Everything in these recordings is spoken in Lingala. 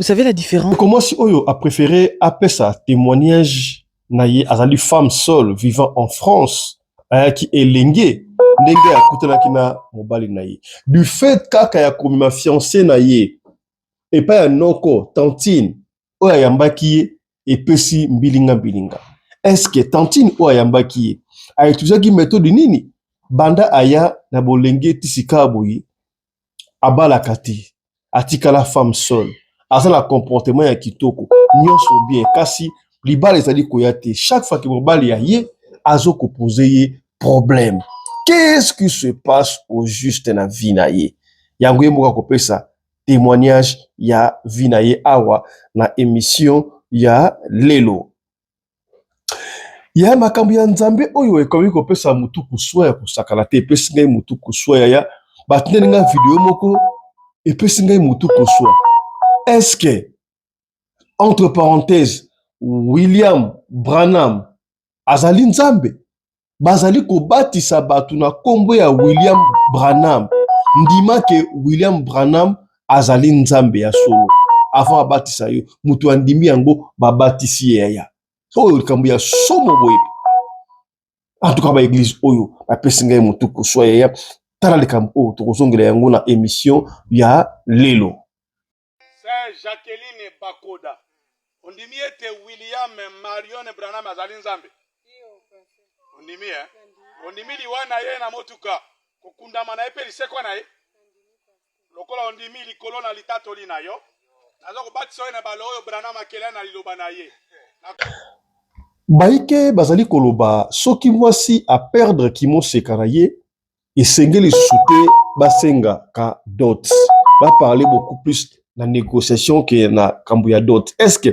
Vous savez la différence? Comment si Oyo a préféré appeler ça témoignage naïe à une femme seule vivant en France qui est lengue à kutana kina mobali naïe. Du fait kaka ya komi ma fiancée naïe et pas un noko tantine Oya yambaki et pesi mbilinga. Est-ce que tantine Oya yambaki a utilisé qui méthode nini banda aya na bolenge tisika boyi abala kati atika la femme seule asa la comportement ya kitoko nyonso bien kasi libala ezali koyate chaque fois que mobali ya ye azo ko poser ye problème. Qu'est-ce qui se passe au juste na vie na ye? Yango yemoka kopesa témoignage ya vie na ye awa na émission ya lelo. Ya makambo ya nzambe oyo ekomi kopesa mutu kuswa ya kusakala te epesi ngai mutu kuswa ya batindeli nga video moko epesi ngai mutu kuswa. Est-ce que entre parenthèses William Branham azali nzambe? Bazali kobatisa batu na kombo ya William Branham ndima ke William Branham azali nzambe ya solo avant abatisa yo mutu andimi yango babatisi ya oyo likambo ya somo boye. En tout cas ba église oyo apesi ngai mutu kuswa ya tala likambo oyo tokozongela yango na émission ya lelo. C'est Jacqueline Bakoda ondimi ete William Marion Branham azali nzambe. Ondimi ondimi liwana ye na motuka kokundama na epe lisekwa na ye lokola ondimi likolo na litatoli na yo nazo kobatisa na balo oyo Branham akela na liloba na ye baike bazali koloba soki mwasi a perdre kimo sekana ye esengeli soute basenga ka dot va parler beaucoup plus la négociation que na kambu ya dot. Est-ce que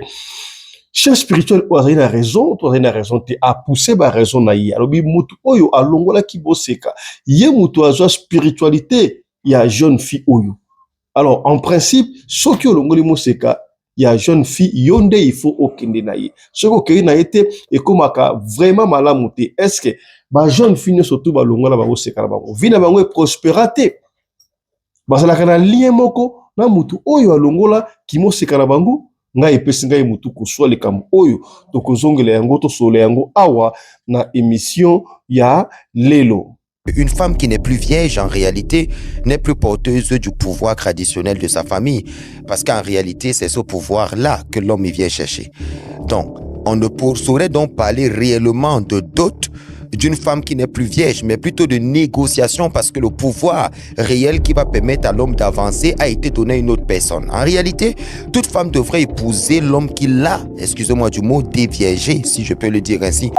chef spirituel oazali na raison to azali na raison te a pousser ba raison na ye alobi mutu oyo alongola ki boseka ye mutu azwa spiritualité ya jeune fille oyo. Alors en principe soki olongoli moseka ya jeune fille yonde il faut okende na ye soki okende na ye te ekomaka vraiment malamu te. Est-ce que ba jeune fille surtout ba longola ba boseka na bango vie na bango e prospérité bazalaka na lien moko na mutu oyo alongola ki moseka na bango nga epesi ngai mutu kuswa likambo oyo tokozongela yango tosolola yango awa na émission ya lelo. Une femme qui n'est plus vierge, en réalité, n'est plus porteuse du pouvoir traditionnel de sa famille. Parce qu'en réalité, c'est ce pouvoir-là que l'homme vient chercher. Donc, on ne saurait donc parler réellement de dot d'une femme qui n'est plus vierge, mais plutôt de négociation parce que le pouvoir réel qui va permettre à l'homme d'avancer a été donné à une autre personne. En réalité, toute femme devrait épouser l'homme qui l'a, excusez-moi du mot, déviergé, si je peux le dire ainsi.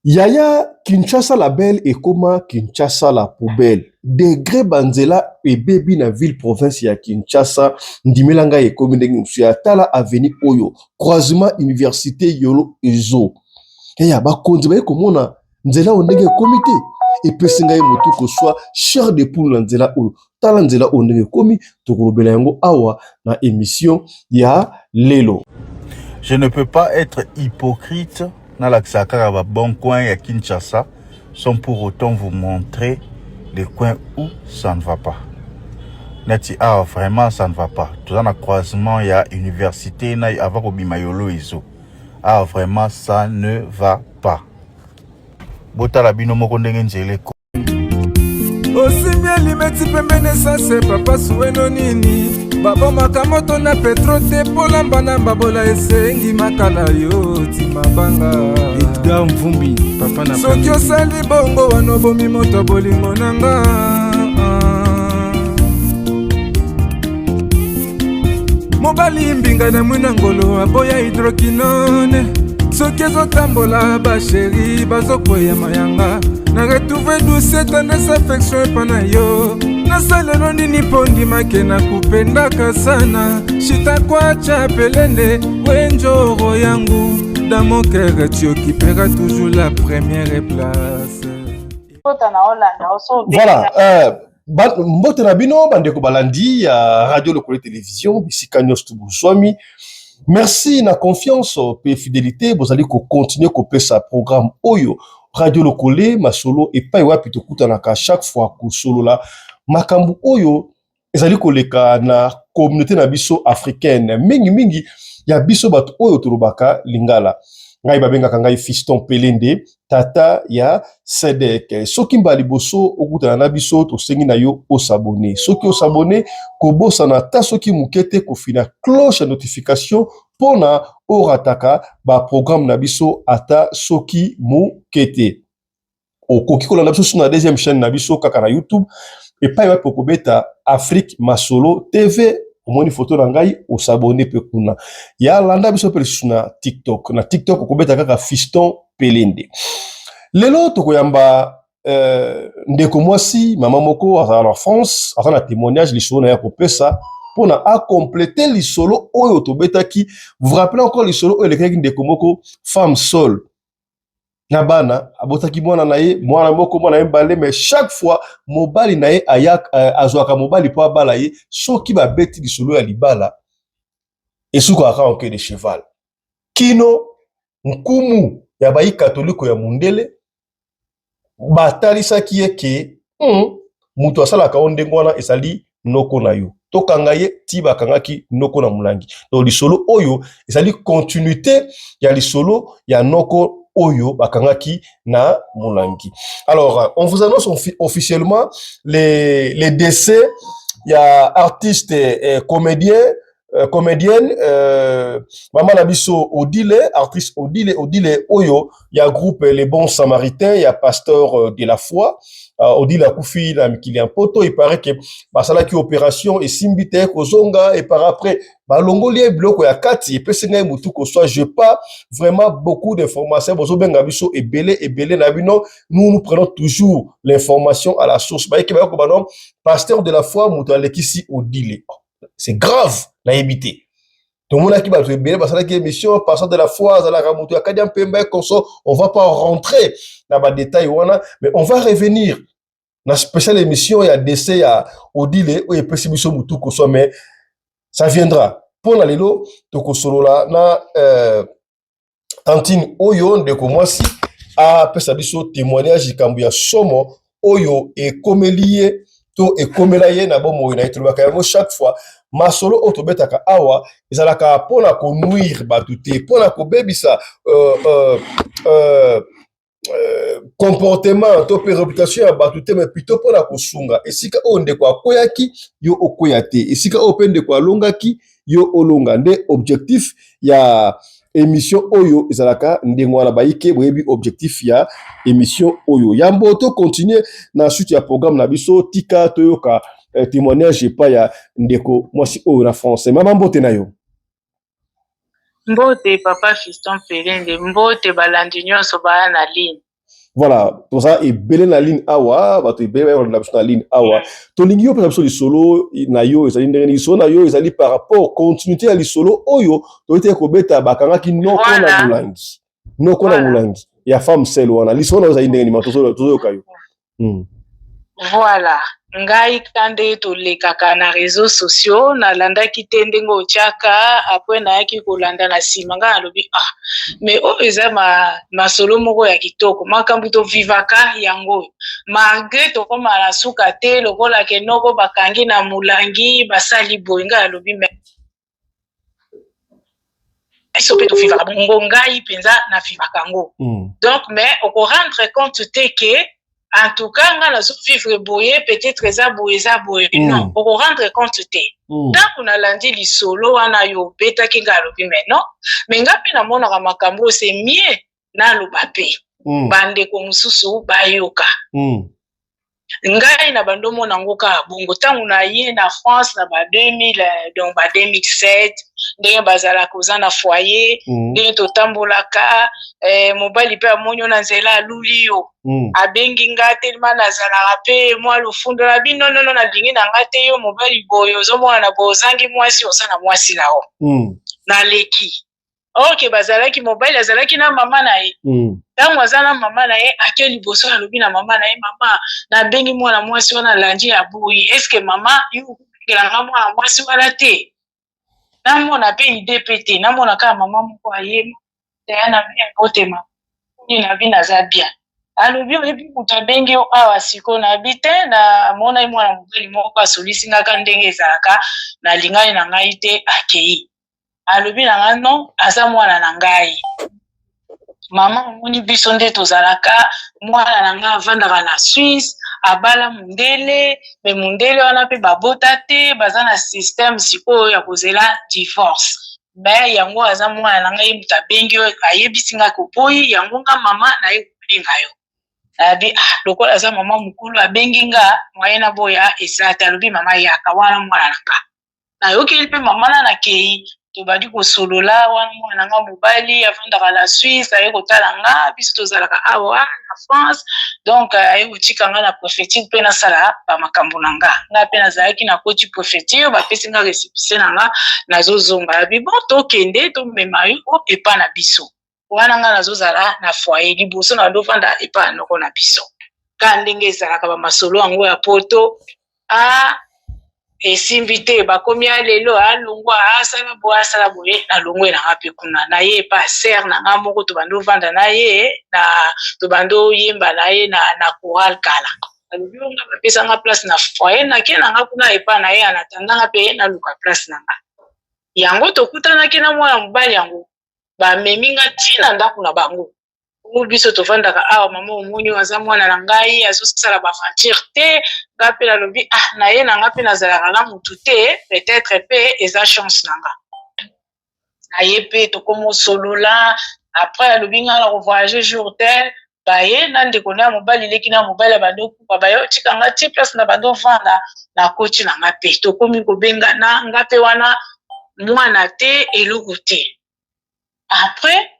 Yaya Kinshasa la belle et comment Kinshasa la poubelle. Degré Banzela et baby na ville province ya Kinshasa ndimelanga e commune ya tala avenue Oyo croisement université Yolo Ezo. Eya ba konzima komona nzela ondenge comité et pesinga e motu ko soit cher de poule na nzela Oyo tala nzela ondenge komi tokolobela yango awa na émission ya lelo. Je ne peux pas être hypocrite. Dans la bon coin à Kinshasa, sans pour autant vous montrer les coins où ça ne va pas. Nati vraiment ça ne va pas. Tout dans le croisement il y a université na avant au Bimayolo Iso. Vraiment ça ne va pas. Botala bino moko ndenge njele ko. Osimia limeti pembene sase papa sueno nini baba makamoto na petro te polamba na babola esengi makala yo timabanga Edgar Mvumbi papa na soki osali bongo wano bomi moto bolingo nanga mobali mbinga na mwina ngolo aboya hydroquinone soki ezotambola basheri bazokoya mayanga na retrouver douce tendresse affection pana yo nasalelo nini pondimake na kupendaka sana shitakwacha pelende wenjoro yangu dans mon cœur tu occuperas toujours la première place. Voilà, mbote na bino bandeko balandi ya radio lokole télévision bisika nyos tubuswami. Merci na confiance pe fidélité bozali ko continuer ko pesa programme oyo radio lokole masolo et pas wapi to kutanaka chaque fois ko solo la makambu oyo ezali koleka na communauté na biso africaine mingi ya biso bato oyo tolobaka lingala ngai babengaka ngai Fiston Pelende tata ya Sedek soki mbali boso okutana na biso tosengi na yo osabone soki osabone kobosana ta soki mukete kofina cloche ya notification pona orataka ba programme na biso ata soki mukete okoki kolanda biso na deuxième chaîne na biso kaka na YouTube epai wapi okobeta Afrique Masolo TV omoni photo na ngai osabone pe kuna ya landa biso pe na TikTok okobeta kaka Fiston Pelende lelo tokoyamba ndeko mwasi mama moko azala na France aza na témoignage lisolo na ya kopesa pona a compléter lisolo oyo tobetaki vous rappelez encore lisolo oyo elekaki ndeko moko femme seule na bana abotaki mwana na ye mwana moko mwana ye mbale mais chaque fois mobali na ye azwaka mobali po abala ye soki babeti lisolo ya libala esukaka en queue de cheval kino nkumu ya bayi katoliko ya mundele batalisaki ye ke mutu asalaka o ndenge wana ezali noko na yo tokanga ye ti bakangaki noko na mulangi donc lisolo oyo ezali continuité ya lisolo ya noko oyo bakangaki na mulangi. Alors on vous annonce officiellement les décès ya artiste comédienne Maman Nabiso Odile, artiste Odile Oyo, il y a groupe Les Bons Samaritains, il y a Pasteur de la Foi, Odile Akoufi, Kilian Poto, il paraît que Basala qui opération et Simbite Kozonga et par après Balongolier bloc ya kati et pesene mutu ko soit je pas vraiment beaucoup d'informations bozo benga biso et belé nabino nous prenons toujours l'information à la source ba ke ba ko banon Pasteur de la Foi mutu alekisi Odile. C'est grave la éviter. Tout le monde qui va bien parce que émission Pasteur de la Foi à la ramutu akadiam pembe konso on va pas rentrer dans les détails mais on va revenir dans spéciale émission il y a décès à Odile ou epesi biso mutu ko soit mais ça viendra. Pour la lelo toko solo la na Tantine Oyo ndeko mwasi a pesa biso témoignage kambu ya somo oyo ekomelie to ekomelaye na bomo na itulubaka yango chaque fois masolo otobetaka awa ezalaka pona ko nuire batute pona ko bebisa comportement to pe réputation ya batute mais plutôt pona ko sunga esika o ndeko akoyaki yo okoyate esika o pende ko alongaki yo olonga nde objectif ya émission oyo ezalaka ndengwana bayike boyebi objectif ya émission oyo yambo to continuer na suite ya programme na biso tika toyoka témoignage pa ya ndeko mwasi oyo na français mama mbote na yo mbote papa Fiston Pelende mbote balandi nyonso baya na ligne. Voilà, pour ça et belé na ligne awa bato ibele na ligne awa to lingi yo pesa solo na yo ezali ndenge solo na yo ezali par rapport continuité ya lisolo oyo to ete ko beta bakanga ki noko na mulangi noko na mulangi ya femme seule wana lisolo ezali ndenge ni matozo tozo kayo voilà ngai kande to lekaka na réseaux sociaux na landaki te ndenge otiaka après na yaki kolanda na sima nga alobi mais o eza masolo moko ya kitoko makambo to vivaka yango malgré to koma na suka te lokola ke noko bakangi na mulangi basali boye nga alobi mais iso pe to vivaka bongo ngai penza na vivaka ngo donc mais oko rendre compte te ke en tout cas, on a vivre boye, peut-être eza boye. Non, on rendre compte te. Tant qu'on a lundi li solo, on a yo beta ki ngalobi mais non. Mais ngapi na mona makambo c'est mieux na lobape. Bande ko mususu bayoka. Ngai na bando mona ngoka bongo tangu na ye na France na ba 2000 donc ba 2007 ndenge bazala koza na foyer ndenge totambolaka mobali pe amonyo na nzela aluli yo abengi nga tellement nazala pe moi lufundo na bino non na lingi na ngate yo mobali boyo zomona na bozangi mwasi osana mwasi lao na leki ok bazalaki mobile azalaki na mama na ye tango azala mama na ye akeli boso alobi na mama na ye mama na bengi mwana mwasi wana landi ya buyi est-ce que mama yukelanga mwana mwasi wana te namona pe ide pete namona kaka mama moko ayema teya na bien potema ni na vie naza bien alobi oyebi moto abengi yo awa siko na bite na mona mwana mobali moko asolisingaka ndenge ezalaka na lingani na ngai te akei. Alobi na ngai non aza mwana na ngai. Mama omoni biso nde tozalaka mwana na ngai avandaka na Suisse abala mundele me mundele wana mpe babota te baza na système sikoyo ya kozela divorce. Me yango aza mwana na ngai moto abengi yo ayebisi ngai koboyi yango nga mama na ye kobenga yo. Abi lokola aza mama mukulu abengi nga mwaye na boya eza te alobi mama yaka wana mwana na nga. Nayokeli mpe mama na nakei tobandi kosolola wana mwana nga mobali avandaka na Suisse aye kotala nga biso tozalaka awa na France donc aye kotika nga na prophétique mpe nasala bamakambo na nga mpe nazalaki na koti prophétique bapesi nga récépissé na nga nazozonga abi bon tokende tomema yo epa na biso wana nga nazozala na foyer liboso na ndovanda epa noko na biso ka ndenge ezalaka bamasolo yango ya poto esimbi te bakomi lelo alongwa asala boye na longwe na nga mpe kuna na ye pa ser na nga moko tobando vanda na ye na tobando yemba na ye na choral kala alobi nga bapesa nga place na foyer nake na nga kuna epa na ye anatandanga mpe naluka place na nga yango tokutanaki na mwana mobali yango bamemi nga ntina ndako na bango biso tovandaka awa mama omoni aza mwana na ngai azosala baventure te nga mpe nalobi na ye na nga mpe nazalaka na mutu te peut-être mpe eza chance na nga na ye mpe tokomosolola après alobi nga na kovoyage jour tel baye na ndeko na mobali leki na mobali abandi okupa baye tika nga ti place na bandi ovanda na koti na nga mpe tokomi kobengana nga mpe wana mwana te eloko te après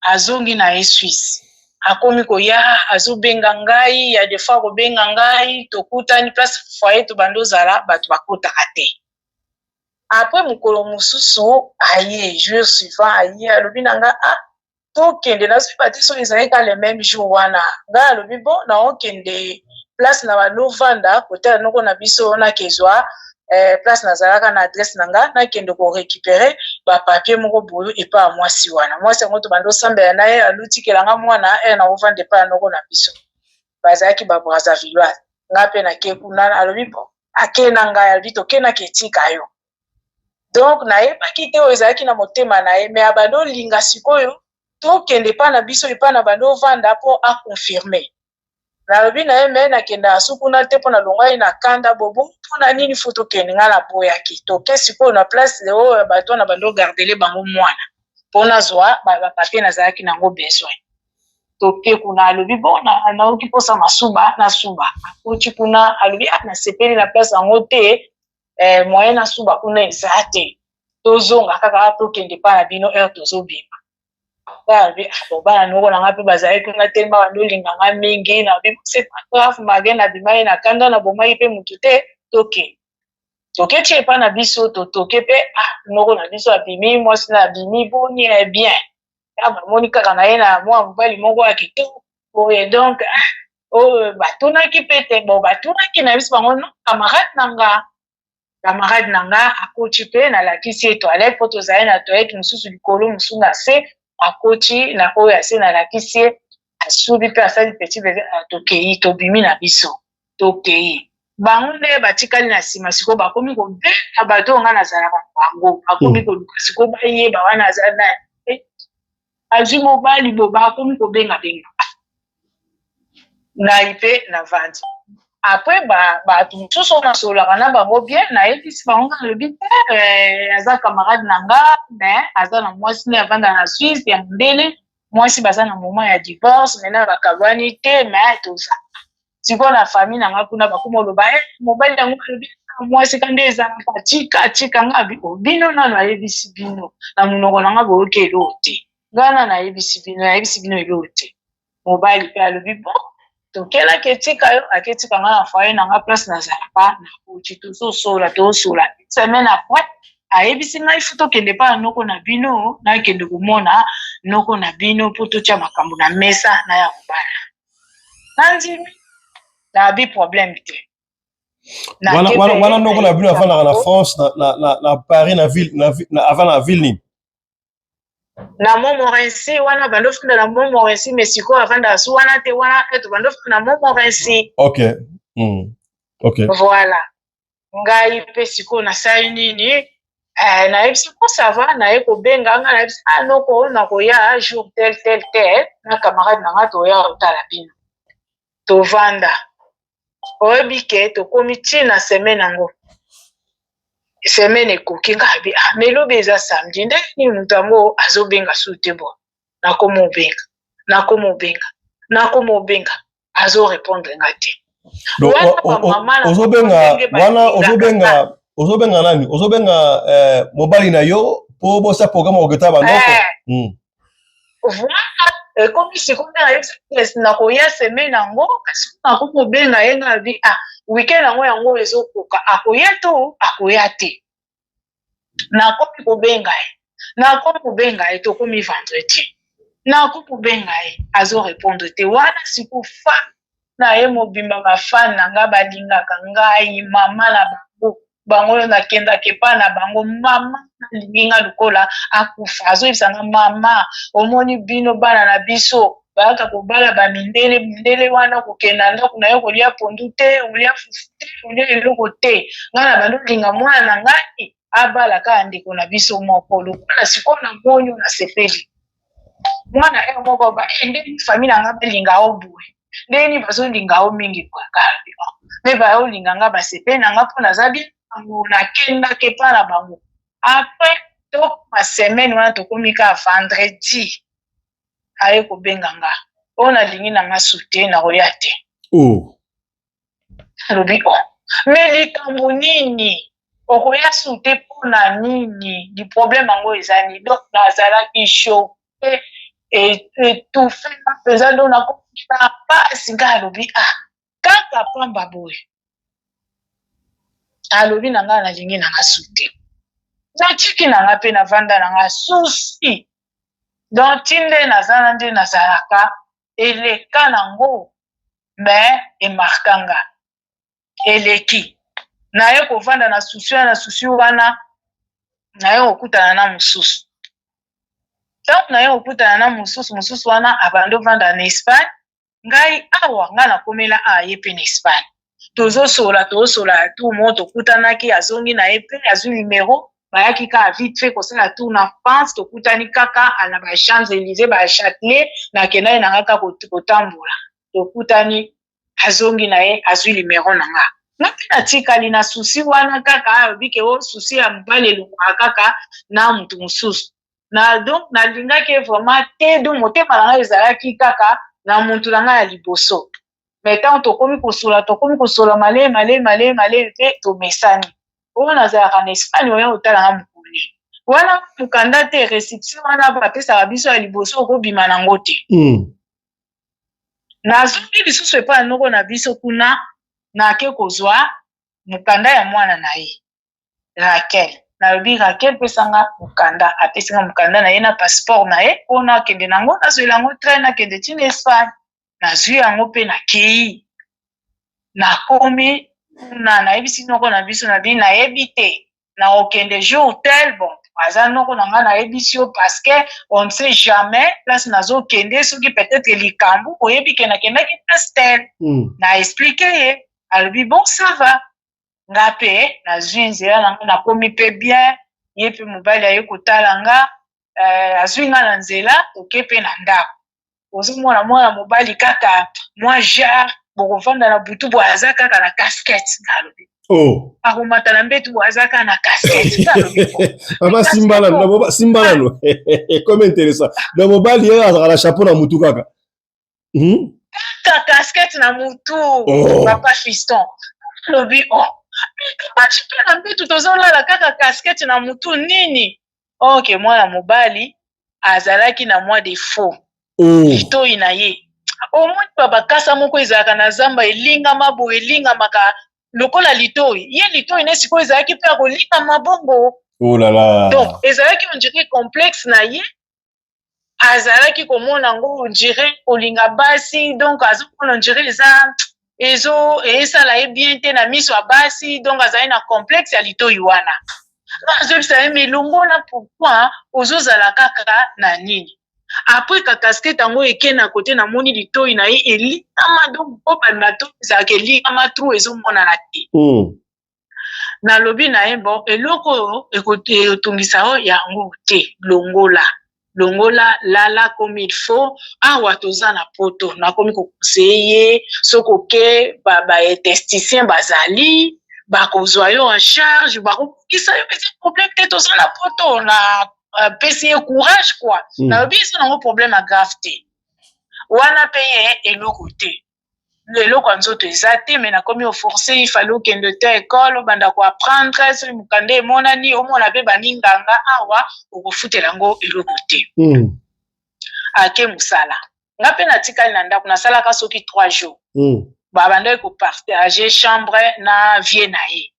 azongi na ye Suisse akomi koya azobenga ngai ya defa kobenga ngai tokutani place foyer tobando zala bato bakotaka te après mokolo mosusu aye jour suivant aye alobi na nga tokende nasoki bati so ezalaki ka le même jour wana ngai alobi bon naokende place na banovanda kotala noko na biso nakezwa place nazalaka na adresse na nga nakende korécupérer bapapier moko boyo epa ya mwasi wana mwasi yango tobanda osambela na ye alutikelanga mwana na ovanda epa ya noko na biso bazalaki babrazzaville nga mpe nake kuna alobi bon ake na ngai alobi tokendaki etika yo donc nayebaki te oyo ezalaki na motema na ye me abandi olinga sikoyo tokende epa na biso epa na bandi ovanda mpo aconfirme nalobi na ye me nakenda asukuna te mpo nalongai na kanda bobo mpona nini fo tokende nga na boyaki toke sikoyo na place oyo bato wana bando gardele bango mwana mpo nazwa bapapie nazalaki nango besoin toke kuna alobi bon naoki mposa masuba nasuba akoti kuna alobi nasepeli na place yango te moyen nasuba kuna eza te tozonga kaka tokende pa na bino heure tozobima bana noko na nga mpe bazalaki nga telema bandolinga nga mingi na bisepagraphe mage na bimai na kanda na bomai mpe mutu te toke tie epa na biso totoke mpe noko na biso abimi mwasi na abimi boni bien bamoni kaka na ye na mwa mobali moko ya kitoko boye donc batunaki mpe te bo batunaki na biso bango no camarade na nga akoti mpe nalakisi ye toilette mpo tozali na toilette mosusu likolo mosusu na se akoti na oyo ase nalakisi ye asubi mpe asali petit bebe tokei tobimi na biso tokei bango nde batikali na nsima sikoyo bakomi kobenga bato oyo nga nazalaka bango bakomi koluka sikoyo bayeba wana aza na azwi mobali bo bakomi kobenga ngai mpe na vandi après bato mosusu oyo nasololaka na bango bien nayebisi bango nga alobi te aza camarade na nga me aza na mwasi nde avanda na Suisse ya mondele mwasi baza na moment ya divorce maintenant bakabwani te me toza sikoyo na famille na nga kuna bakoma oloba mobali yango alobi mwasi ka nde ezalaka tika nga bino nano ayebisi bino na monoko na nga boyoki eloo te nga nano ayebisi bino eloo te mobali mpe alobi bon tokelaki etika yo aketika nga na foyer na nga place nazalaka na koti tozosola semaine après ayebisi ngai fu tokende pa noko na bino nakende komona noko na bino mpo totya makambo na mesa na ya kobala nandimi nabi problème te wana noko na bino avandaka na France na Paris na ville avant na ville nini na Montmorency wana bandofunda na Montmorency mais siko avanda su wana te wana eto bandofunda na Montmorency. Ok. Ok. Voilà. Ngai pe siko na sai nini na siko ça va na eko benga nga na noko na koya jour tel na camarade na nga toya otala bino tovanda oyebi ke tokomi ntina semaine yango semaine ekoki ngabi melobi eza samedi nde nini moto yango azobenga su te bo nakomobenga azorépondre nga te ozobenga nani ozobenga mobali na yo po bosa programme oketa banoko voilà ekomi sikoyo na koya semaine yango kasi nakomobenga ye ngabi weekend yango ezokoka akoya to akoya te nakomi kobenga ye tokomi vendredi nakomi kobenga ye azorépondre te wana sikofa na ye mobimba bafani na nga balingaka ngai mama na bango oyo nakendaka epai na bango mama nalingi nga lokola akufa azoyebisa nga mama omoni bino bana na biso bayaka kobala bamindele wana kokenda ndako na yo kolia pondu te olia fufu te olia eloko te ngai na bando linga mwana na ngai abala kaka ndeko na biso moko lokola sikoyo na monyo na sepeli mwana e moko ndeni famille na nga balinga o boye ndeni bazolinga o mingi kwakala me baolinga nga basepeli na nga mpo naza bien nakendaka epai na bango apres tokoma semaine wana tokomi kaka vendredi aye kobenga nga oyo nalingi na nga sute na koya te alobi me likambo nini okoya sute mpona nini liproblème yango eza nini donc nazalaki choke etufe mpenza ndo nakomisa pasi ngai alobi kaka pamba boye alobi na ngai nalingi na nga sute natiki na nga mpe navanda na nga susi donc ti nde nazala nde nazalaka eleka nango me emarkanga eleki naye kovanda na susi wana naye kokutana na mosusu donc naye kokutana na mosusu wana abandi ovanda na Espagne ngai awa ngai nakomela aye mpe na Espagne tozosola tu mo tokutanaki azongi na ye mpe azwi numero bayaki kaka vite fait kosala tour na France tokutani kaka na ba Champs-Élysées ba Châtelet nakenda ye na nga kaka kotambola tokutani azongi na ye azwi numero na nga ngai natikali na susi wana kaka alobi ke susi ya mobali elongwaka kaka na motu mosusu donc nalingaki vraiment te donc motema na ngai ezalaki kaka na motu na ngai ya liboso mais ntango tokomi kosola male te tomesani oyo nazalaka na Espagne oya otala nga mokoli wana mokanda te restriction wana bapesaka biso ya liboso okobima nango te nazongi lisusu epai noko na biso kuna nake kozwa mokanda ya mwana na ye Raquel nalobi Raquel pesanga mokanda apesinga mokanda na ye na passeport na ye mpona akende nango nazwela yango train nakende ntina Espagne nazwi yango mpe nakei nakomi kuna nayebisi noko na biso na bino nayebi te na okende jour tel bon aza noko na nga nayebisi yo parce que on ne sait jamais place nazokende soki peut-être likambo oyebi ke nakendaki place tel na explique ye alobi bon ça va nga mpe nazwi nzela nanga nakomi mpe bien ye mpe mobali aye kotala nga azwi nga na nzela oke mpe na ndako ozomona mwana mobali kaka mwa genre bokovanda na butu bo aza kaka na casquette nga alobi akomata na mbetu bo aza kaka na casquette nga alobi mama simbalano comme intéressant na mobali ye azaka na chapeau na mutu kaka kaka casquette na mutu papa fiston alobi mpe na mbetu tozolala kaka casquette na mutu nini ok mwana mobali azalaki na mwa defo litoi na ye omoni bakasa moko ezalaka na zamba elingama boye elingamaka lokola litoi ye litoi ne sikoyo ezalaki mpe ya kolingama bongo donc ezalaki ondire complexe na ye azalaki komona yango ondire kolinga basi donc azomona ondire esala ye bien te na miso ya basi donc azali na complexe ya litoi wana azobisa mais longola pourquoi ozozala kaka na nini après ka casquette yango eke na côté na moni litoi na ye elikama donc po banda to ezalaka elikama tru ezomonana te nalobi na ye bon eloko ekotungisa oyo yango te longola lala comme il faut awa toza na poto nakomi kokonseye soki oke baesthéticien bazali bakozwa yo en charge bakokisa yo eza problème te toza na poto na pesi ye courage quoi nalobi eza nango problème agrave te wana mpe ye eloko te eloko ya nzoto eza te me nakomi oforce ifali okende te ekole obanda koapprendre soki mokanda emonani omona mpe baninganga awa okofutela yango eloko te ake mosala nga mpe natikali na ndako nasalaka soki 3 jours babandaki kopartage chambre na vie na ye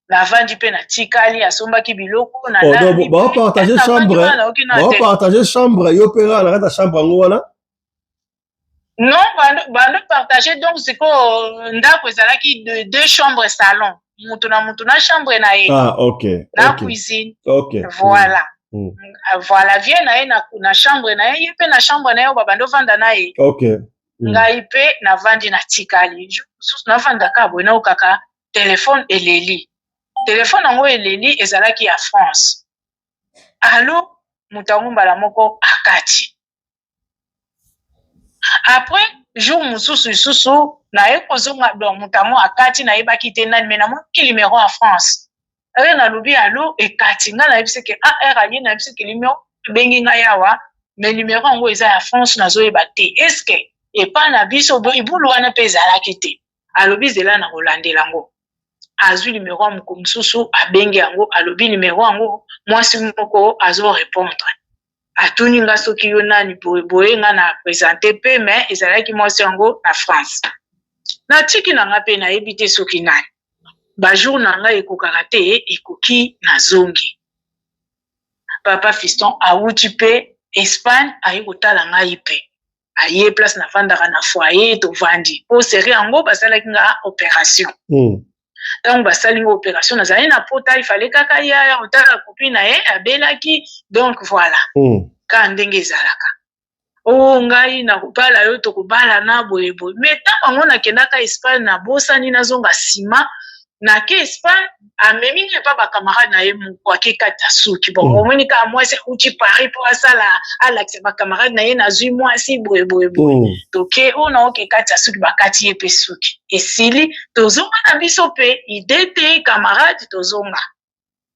navandi mpe natikali asombaki biloko bapartage chambre yo mpe nga na kati ya chambre yango wana non bando partage donc siko ndako ezalaki de 2 chambres salon mutu na chambre na ye na cuisine voilà voilà vie na ye na chambre na ye mpe na chambre na ye babando vanda na ye ngai mpe navandi natikali susu navandaka boye naokaka telefone eleli telefone yango eleli ezalaki ya France alo mutu yango mbala moko akati après jour mosusu lisusu naye kozonga donc mutu yango akati nayebaki te nani me namonaki numéro ya France ere nalobi alo ekati ngai nayebiseke ar aye nayebiseke numéro ebengi ngai awa me numéro yango eza ya France nazoyeba te eske epa na biso ibulu wana mpe ezalaki te alobi zela na kolandela yango azwi numéro ya moko mosusu abengi yango alobi numéro yango mwasi moko azorépondre atuni nga soki yo nani boye nga na présente mpe me ezalaki mwasi yango na France natiki na nga mpe nayebi te soki nani bajour na nga ekokaka te ekoki na zongi papa fiston awuti mpe Espagne aye kotala ngai mpe aye place navandaka na foyer tovandi po seri yango basalaki nga opération ntango basali nga opération nazali na pota ifale kaka yaya otala kopi na ye abelaki donc voilà ka ndenge ezalaka ngai nakobala yo tokobala na boyeboye me ntango yango nakendaka Espagne nabosani nazonga nsima nake Espagne amemi ngai mpa bakamarade na ye moko akekata suki bon omoni kaka mwasi akuti Paris mpo asala alakisa bakamarade na ye nazwi mwasi boyeboye toke oyo naokekata suki bakati ye mpe suki esili tozonga na biso mpe ide te kamarade tozonga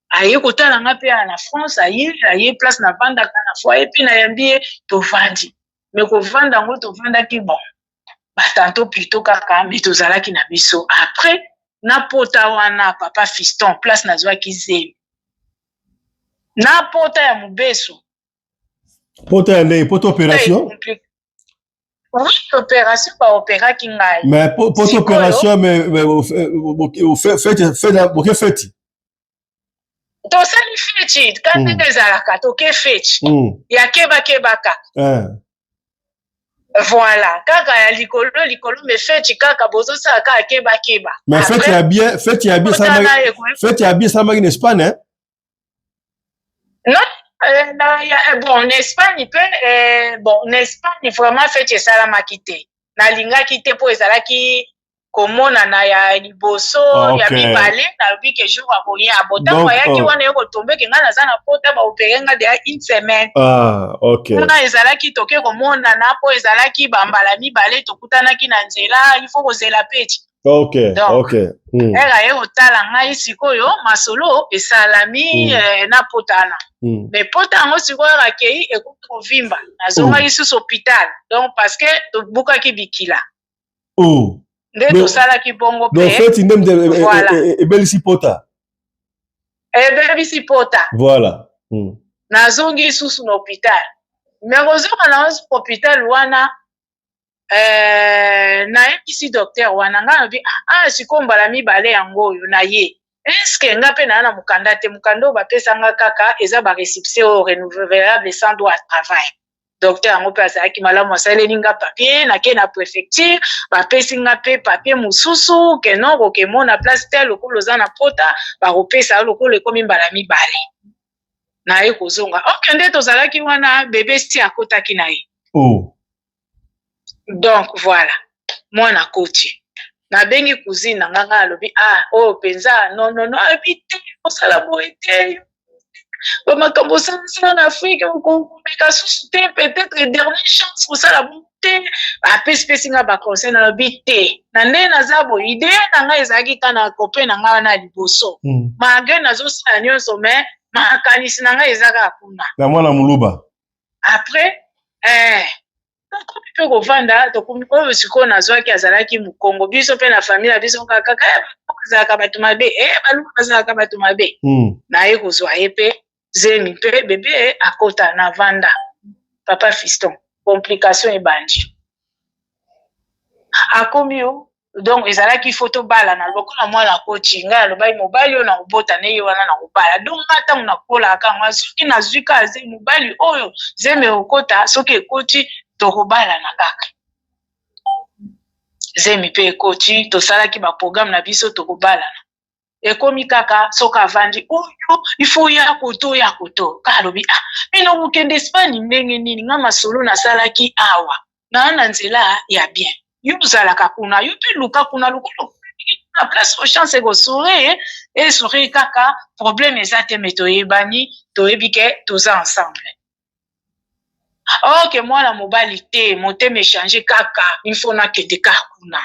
aye kotala nga mpe na France aye place navandaka na foyer mpe nayambi ye tovandi me kovanda yango tovandaki bon batanto plutôt kaka me tozalaki na biso après na pota wana papa fiston place nazwaki zemi na pota ya mobeso pota ya ndenge pota opération oui opération baopéraki ngai mais pota opération boke feti tosali feti ka ndenge ezalaka toke feti ya kebakebaka voilà kaka ya likolo me feti kaka bozosala kaka kebakeba mais feti ya bien samaki na Espagne hein non bon en Espagne mpe bon en Espagne vraiment feti esalamaki te nalingaki te mpo ezalaki komonana ya liboso ya mibale nalobi ke jour akoya botango ayaki wana ye kotombeke ngai naza na pota baopere nga deya 1 semaine kuna ezalaki toke komonana mpo ezalaki bambala mibale tokutanaki na nzela ifo kozela peti donc ere aye kotala ngai sikoyo masolo esalami na potana me pota yango sikoyo ere akei ekoki kovimba nazongaki susu hôpital donc parce que tobukaki bikila nde tosalaki bongo mpe feti nde ebelisi pota ebelisi pota voilà nazongi susu na hôpital me kozonga na hôpital wana nayebisi docteur wana ngai nabi sikoyo mbala mibale yango oyo na ye eske nga mpe naa na mokanda te mokanda oyo bapesanga kaka eza barécipse oyo renouvelable sans droit à travail docteur yango pe azalaki malamu asaleli nga papier nake na préfecture bapesi nga pe papier mosusu ke non kokemona place te lokolo oza na pota bakopesa lokolo ekomi mbala mibale naye kozonga okende tozalaki wana bebe si akotaki na ye donc voilà mwana koti nabengi cousine na nganga alobi oyo penza non alobi te osala boye te bamakambo osalasala na afrique okomeka susu te peut-être dernière chance kosala boye te apesipesi nga baconseil nalobi te na nde naza boye idée na ngai ezalaki ka na copain na ngai wana liboso malgré nazosala nyonso mais makanisi na ngai ezaka kuna na mwana muluba après mpe kovanda tokomi oyo sikoyo nazwaki azalaki mokongo biso mpe na famille na biso kaka bazalaka bato mabe baluka bazalaka bato mabe naye kozwa ye mpe zemi mpe bebe akota na vanda papa fiston complication ebandi akomi yo donc ezalaki foto bala na lokola mwana koti ngai alobaki mobali oyo na obota ne ye wana na kobala donc nga ntango nakolaka nga soki nazwi ka ze mobali oyo zemi okota soki ekoti tokobalana kaka zemi mpe ekoti tosalaki baprogramme na biso tokobalana ekomi kaka soki avandi oyo ifo ya koto ka alobi mino kokende Espagne ndenge nini nga masolo nasalaki awa na nzela ya bien yo ozalaka kuna yo mpe luka kuna lokolo na place au chance ekosourir esourir kaka problème eza te me toyebani toyebi ke toza ensemble ok mwana mobali te motema échange kaka ifo nakende kaka kuna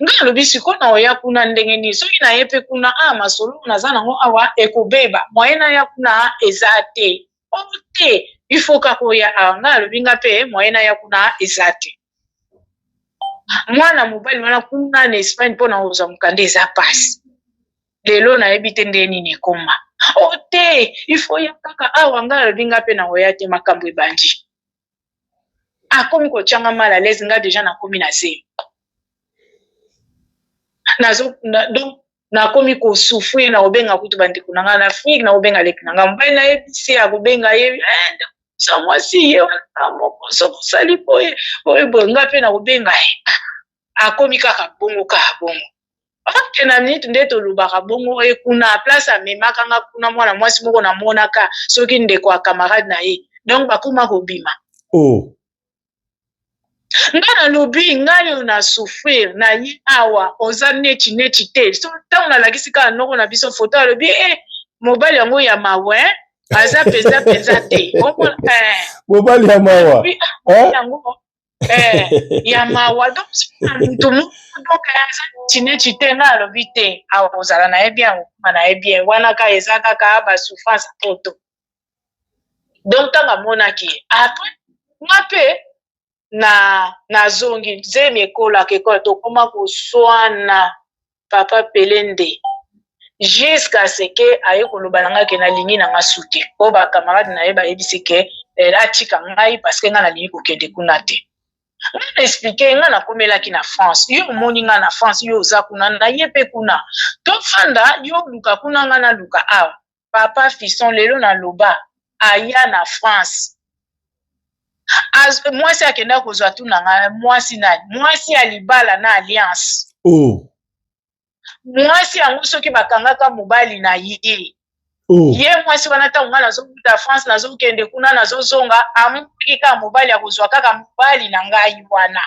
nga alobi siko na oya kuna ndenge nini soki na ye mpe kuna masolo naza nango awa ekobeba moyen na ya kuna eza te te ifo kaka oya awa nga alobi nga mpe moyen na ya kuna eza te mwana mobali wana kuna na Espagne mpona kozwa mokanda eza pasi lelo nayebi te ndenge nini ekoma te ifo ya kaka awa nga alobi nga mpe na oya te makambo ebandi akomi kotyanga mal à l'aise nga deja nakomi na zemi donc nakomi kosouffrir na kobenga kutu bandeko na nga na afrique na kobenga leki na nga mobali nayebisi ya kobenga ye so mwasi ye wana moko soki osali boye nga mpe na kobenga ye akomi kaka bongo oke na minute nde tolobaka bongo kuna place amemaka nga kuna mwana mwasi moko namonaka soki ndeko ya camarade na ye donc bakoma kobima nga nalobi ngai oyo na souffrir na ye awa oza neti te so ntango nalakisi kaka noko na biso foto alobi mobali yango ya mawe aza penza te mobali ya mawa yango ya mawa donc aza neti te nga alobi te awa ozala na ye bien okuma na ye bien wana ka eza kaka basouffrance poto donc ntango amonaki ye après nga mpe nazongi zemi ekolaka ekola tokoma koswana papa pelende jusqu'à ce que aye koloba na nga ke nalingi na nga suki oyo bakamarade na ye bayebisi ke atika ngai parce que nga nalingi kokende kuna te nga na explike nga nakomelaki na France yo omoni nga na France yo oza kuna na ye mpe kuna tofanda yo luka kuna nga na luka awa papa fiston lelo naloba aya na France mwasi akenda kozwa tuna nga mwasi nani mwasi ya libala na alliance mwasi yango soki bakangaka mobali na ye ye mwasi wana ntango nga nazokuta France nazokende kuna nazozonga amoki kaka mobali akozwa kaka mobali na ngai wana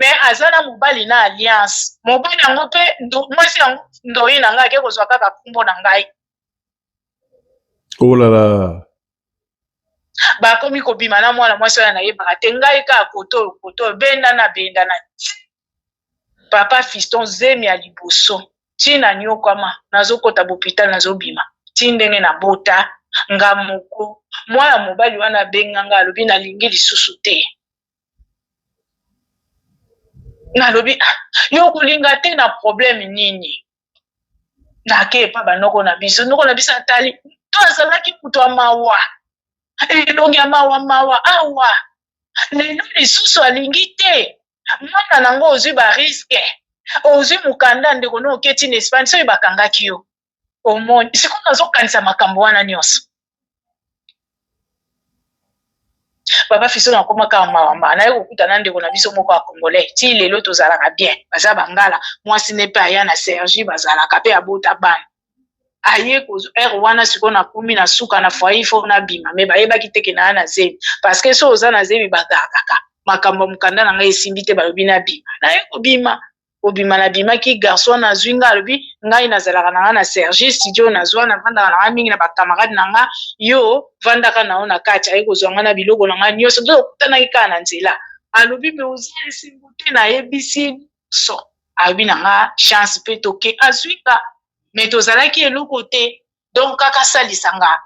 me aza na mobali na alliance mobali yango mpe mwasi yango ndoyi na ngai ake kozwa kaka kumbo na ngai olala bakomi kobima na mwana mwasi wana nayebaka te ngai kaka koto bendana papa fiston zemi ya liboso ntina nyokama nazokota bopital nazobima ti ndenge na bota nga moko mwana mobali wana abenga nga alobi nalingi lisusu te nalobi yo kolinga te na problème nini nake epa banoko na biso atali to azalaki kutu ya mawa elongi ya mawa awa lelo lisusu alingi te mwana nango ozwi bariske ozwi mokanda ndeko no oketi na Espagne soki bakangaki yo omoni sikoyo nazokanisa makambo wana nyonso papa fiso na koma ka mama na yo kuta na ndeko na biso moko ya congolais ti lelo tozalaka bien baza bangala mwasi ne pe aya na Sergi bazalaka pe abota bana aye ko wana siko na kumi na suka na foyer fo na bima me bayebaki teke na ana zebi parce que so oza na zebi bakaka makambo mukanda na ngai esimbi te balobi na bima na ye kobima obima na bima ki garçon na zwinga alobi ngai nazalaka na nga na Sergi studio na zwa na vandaka na nga mingi na bakamarade na nga yo vandaka na ona kati aye kozwa nga na biloko na nga nyonso nzo okutanaki kaka na nzela alobi me oza esimbu te nayebisi so alobi na nga chance mpe toke azwika me tozalaki eloko te donc kaka salisanga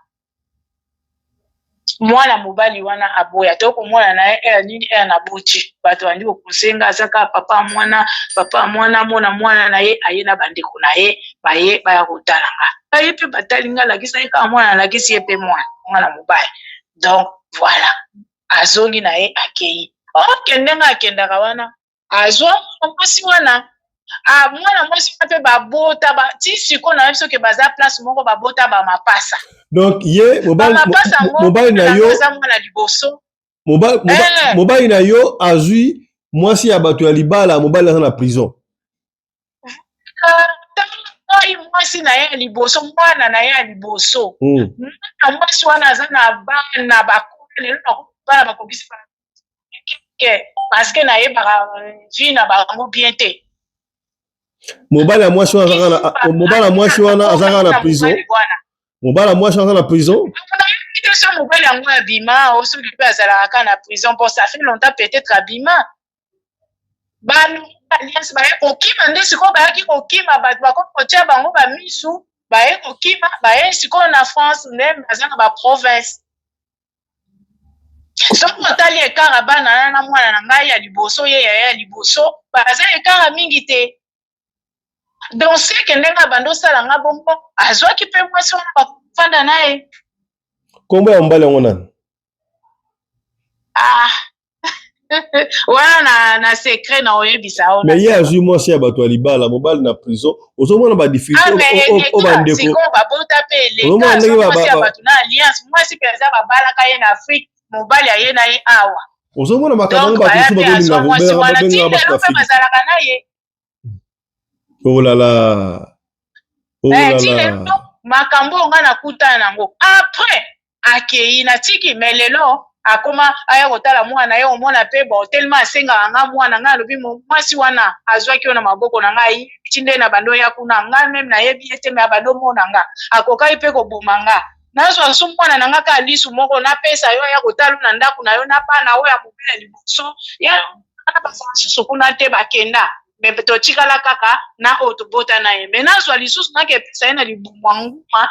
mwana mobali wana aboya toko mwana na ye nini na boti bato bandi kokusenga azaka papa mwana mwana na ye aye na bandeko na ye baye baya kotalanga baye pe batalinga lakisa ye kaka mwana lakisi ye pe mwana mobali donc voilà azongi na ye akei okendenga akendaka wana azwa mwasi wana mwana mwasi pe babota ti siko na biso ke baza place moko babota ba mapasa donc ye mobali na yo mwana liboso mobali na yo azwi mwasi ya bato ya libala mobali aza na prison mwasi na ye ya liboso mwana na ye ya liboso mwana mwasi wana aza na bana bakolo bana bakokisi parce que na ye baka vie na bango bien te mobali ya mwasi wana azaka na prison mobali ya mwasi wana na prison so mobali yango abima osoki mpe azalaka kaka na prison mpo ça fait longtemps peut-être abima alliance baye kokima nde sikoyo bayaki kokima bato bakoki kotia bango bamisu baye kokima baye sikoyo na France nde baza na baprovince soki otali ekara bana na mwana na ngai ya liboso ye ya liboso baza ekara mingi te donc seke ndenge bando osala nga bongo azwaki mpe mwasi wana bakofanda na ye kombo ya mobali yango nani wana na secret na oyebisa o mais ye azwi mwasi ya bato ya libala mobali na prison ozomona badifficulté o bandeko babota mpe eleka ya bato na alliance mwasi mpe aza babalaka ye na Afrique mobali aye na ye awa ozomona makambo bato mosusu bakolinga mpe bazalaka na ye olala makambo onga nakutana nango après akei natiki me lelo akoma aya kotala mwana ye omona mpe bo tellement asengaka nga mwana nga alobi mwasi wana azwaki yo na maboko na ngai tinde na bando ya kuna nga meme nayebi ete me abando mona nga akokai mpe koboma nga nazwa so mwana na nga ka lisu moko napesa yo ya kotala na ndako na yo na bana oyo ya mobile liboso ya basusu kuna te bakenda me totikala kaka na oyo tobota na ye me nazwa lisusu nake epesa ye na libumwa nguma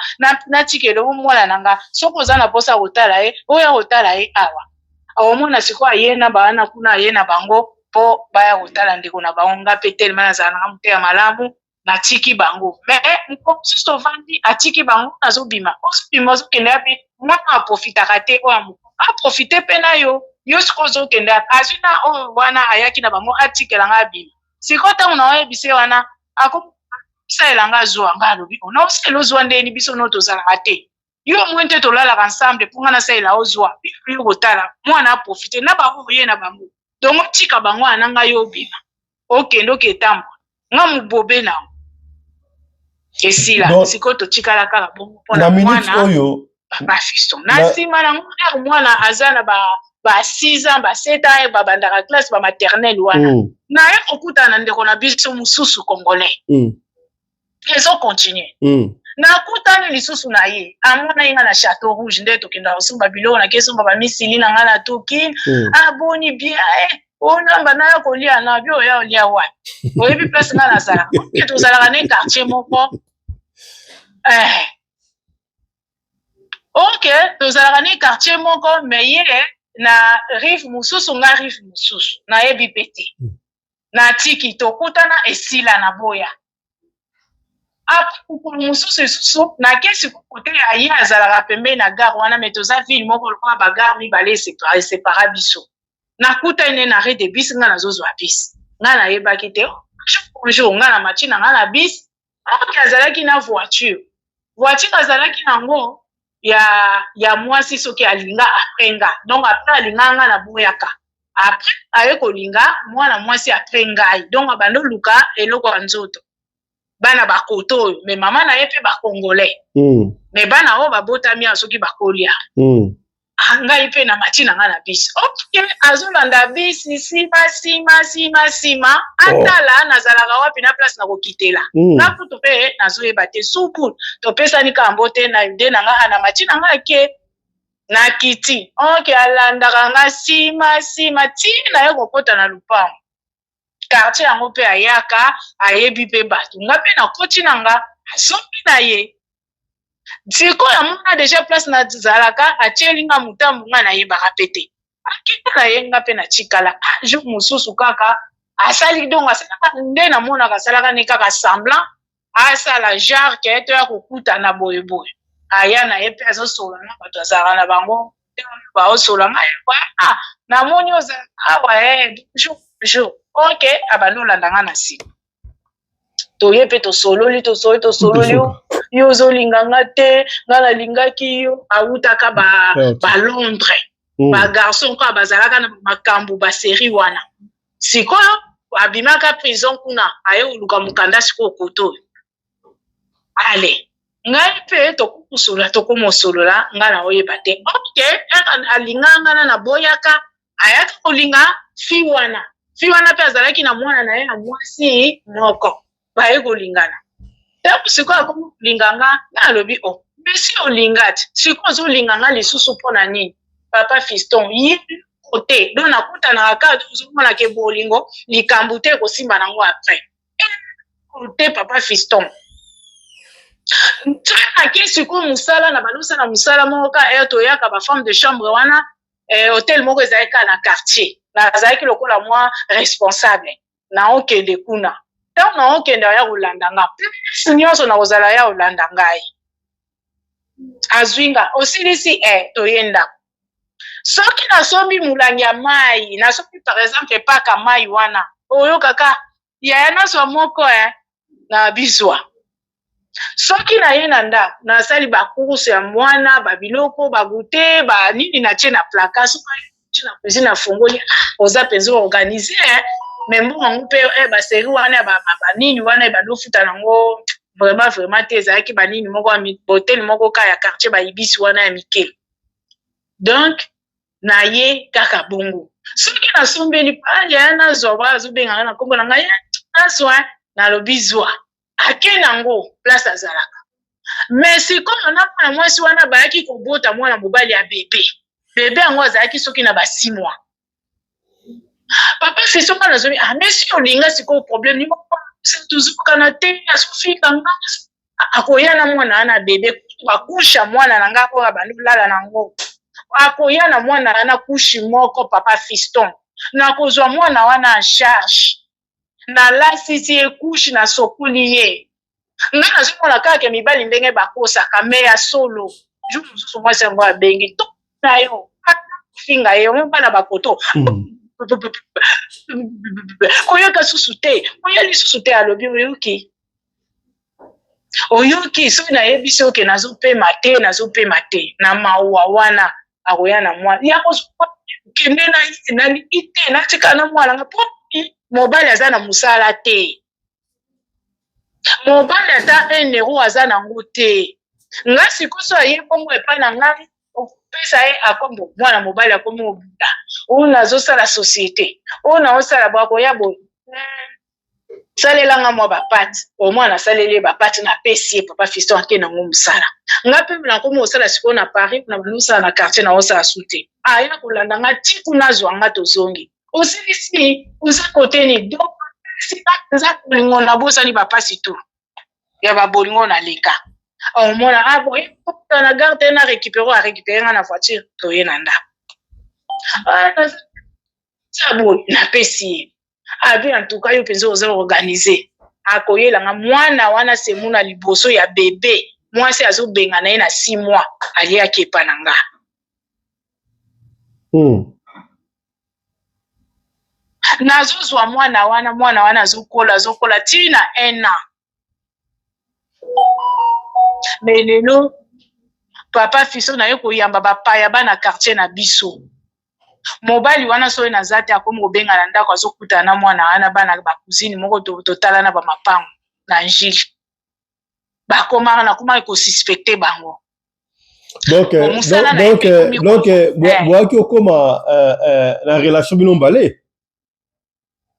natikele mwana na nga soki oza na mposa kotala ye oyo kotala ye awa omona sikoyo aye na bana kuna aye na bango mpo baya kotala ndeko na bango nga mpe telema nazala nanga mote ya malamu natiki bango me mosusu tovandi atiki bango nazobima ozokende yapi mwana aprofitaka te oyo aprofite mpe na yo sikoyo ozokende yapi azwi na oyo wana ayaki na bango atikelanga abima sikoyo ntango na oyebise wana akosalelanga zwa nga alobi ona osalela ozwa ndeni biso no tozalaka te yo mwe nte tolalaka ensemble mpo nga nasalela ozwa yo kotala mwana aprofite na bango oye na bango dongo tika bango ananga yo obima okende oketambola nga mobobe nango esila sikoyo totikala kaka bongo mpona mwana papa fiston na nsima nango mwana aza na ba 6 ans ba 7 ans babandaka classe ba maternelle wana naye kokutana na ndeko na biso mosusu congolais ezokontinue nakutani lisusu na ye amona ye nga na chateau rouge nde tokendaka kosomba biloko nakesomba bamisili na nga na tuki aboni bien onamba naya kolia na bio oya olia wapi oyebi place nga nazalaka oke tozalaka ne quartier moko ok tozalaka ne quartier moko me ye na rive mosusu nga rive mosusu nayebi pe te natiki tokutana esila na boya apukulu mosusu esusu nakesi kote aye azalaka pembeni na gare wana me toza ville moko lokola bagare mibale esepara biso nakutani na arrêt de bus nga nazozwa bus nga nayebaki te bonjour nga na machine nga na bus oki azalaki na voiture azalaki nango ya mwasi soki alinga aprenga. Donc après alinga nga na boyaka. Après aye kolinga mwana mwasi après ngai. Donc abando luka eloko ya nzoto. Bana bakoto mais mama na ye pe ba congolais. Mais bana o babotami soki bakolia. Ngai pe na matina nga na bisi. Ok, azolanda bisi sima atala nazalaka wapi na place na kokitela. Na puto pe nazoyeba te supu to pesa ni kambote na ide na nga na matina nga ke na kiti. Ok, alandaka nga sima tina ye kokota na lupango. Quartier yango pe ayaka ayebi pe bato. Nga pe na koti na nga asopi na ye. Siko ya muna deja place na zalaka atieli nga mutambu nga na yebaka pete. Akita na ye nga pe na chikala. Jour mususu kaka asali donc asalaka nde na mona kasalaka ne kaka semblant asala genre ke to ya kokuta na boye. Aya na ye pe azosola na bato azalaka na bango ba osola nga ye na moni oza awa jour ok abanolanda nga na sika. Toye pe tosololi yo ozolinga nga te nga nalingaki yo awutaka ba Londres ba garçon ko bazalaka na makambo ba série wana sikoyo abimaka prison kuna aye uluka mukanda siko koto ale ngai pe tokomosolola nga na oyeba te ok alinganga na boyaka ayaka kolinga fi wana pe azalaki na mwana na ye na mwasi moko baye kolingana. Tangu siko akolinganga na alobi mesi olingati siko ozolinganga lisusu mpona nini papa fiston ye kote don nakuta na kaka ozomona ke bolingo likambo te kosimba nango après kote papa fiston tana ke siko musala na balosa na musala moko ka toyaka ba femme de chambre wana hotel moko ezalaka na quartier nazalaki lokola mwa responsable na okende kuna. Tant na okende ya kolanda nga nyonso na kozala ya kolanda ngai azwinga osilisi toyenda soki nasombi mulangi ya mai nasombi par exemple paka mai wana oyo kaka yaya naso moko na bizwa soki na ye na nda nasali bakurse ya mwana babiloko bagute banini na tie na placard soki na cuisine na fongoli oza penza organiser mais mbongo pe baseri wana banini wana banofuta nango vraiment te ezalaki banini moko hotel moko ka ya quartier bayibisi wana ya mikele. Donc na ye kaka bongo soki nasombeli pale ya nazwa azobenganga na kombo na ngai nazwa nalobi zwa ake nango place azalaka mais sikoyo na mwasi wana bayaki kobota mwana mobali ya bebe yango azalaki soki na ba 6 mois. Papa fiston kana zomi mais si olinga siko problème ni moko c'est toujours kana te asufika nga akoya na mwana na bebe akusha mwana na nga ko bandulala nango akoya na mwana na kushi moko papa fiston na kozwa mwana wana en charge na lasisi ekushi na sokuli ye nga nazomona kaka mibali ndenge bakosaka me ya solo jour mosusu mwasi yango abengi to na yo finga ye bana bakoto koyoka susu te oya lisusu te alobi oyoki soki nayebisi oke nazopema te na mawa wana akoya na mwana yakokende na ite natika na mwana nga po mobali aza na musala te mobali ata 1 euro aza nango te nga sikoso aye bongo epai na ngai opesa ye akombo mwana mobali akomi obuda oyo nazosala société oyo naosala bwakoya boye salelanga mwa bapati omwana asaleli ye bapati napesi ye papa fiston ake nango mosala nga mpe nakomi osala sikoyo na paris na banosala na quartier naosala su te aya kolanda nga tiku nazwa nga tozongi osilisi oza koteni donc eza bolingo na bosani bapasi tu ya babolingo na leka omona boye na garde na récupérer nga na voiture toye na ndako saboye napesi ye abi en tout cas yo penza oza organiser akoyelanga mwana wana semuna liboso ya bebe mwasi azobenga na ye na 6 mois aliaki epa na nga nazozwa mwana wana azokola tina 1 an mais lelo papa fiso na ye koyamba bapaya bana quartier na biso mobali wana soye na zate akomi kobenga na ndako azokutana na mwana wana bana bakuzini moko totala na bamapango na njili bakomaka na kuma ekosuspecte bango donc boaki okoma na relation bino mbale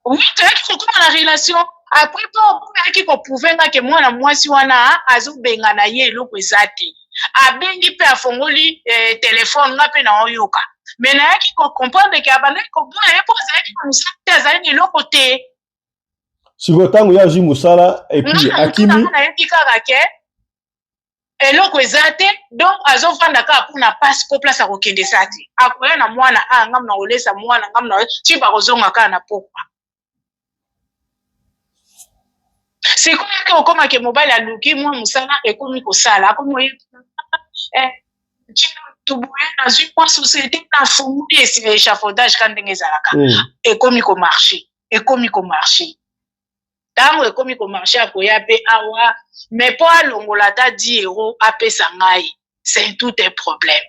oui toyaki kokoma na relation après po okomayaki koprouve nga ke mwana mwasi wana azobenga na ye eloko eza te abengi mpe afongoli telefone nga mpe na oyoka me nayaki kocomprendre ke abandaki kobona ye mpo azalaki na mosala te azali na eloko te siko ntango ye azwi mosala epuis akimi nayebi kaka ke eloko eza te donc azovanda kaka mpona pasi po place akokende eza te akoya na mwana ngam na kolesa mwana ngam na ti bakozonga kaka na pokwa sikoyo eke okomake mobali aluki mwa mosala ekomi kosala akomi tuboye nazwi mwa société na fomuli échafaudage ka ndenge ezalaka ekomi komarche ntango ekomi komarche akoya mpe awa mais mpo alongola ata 10 € apesa ngai c'est tout un problème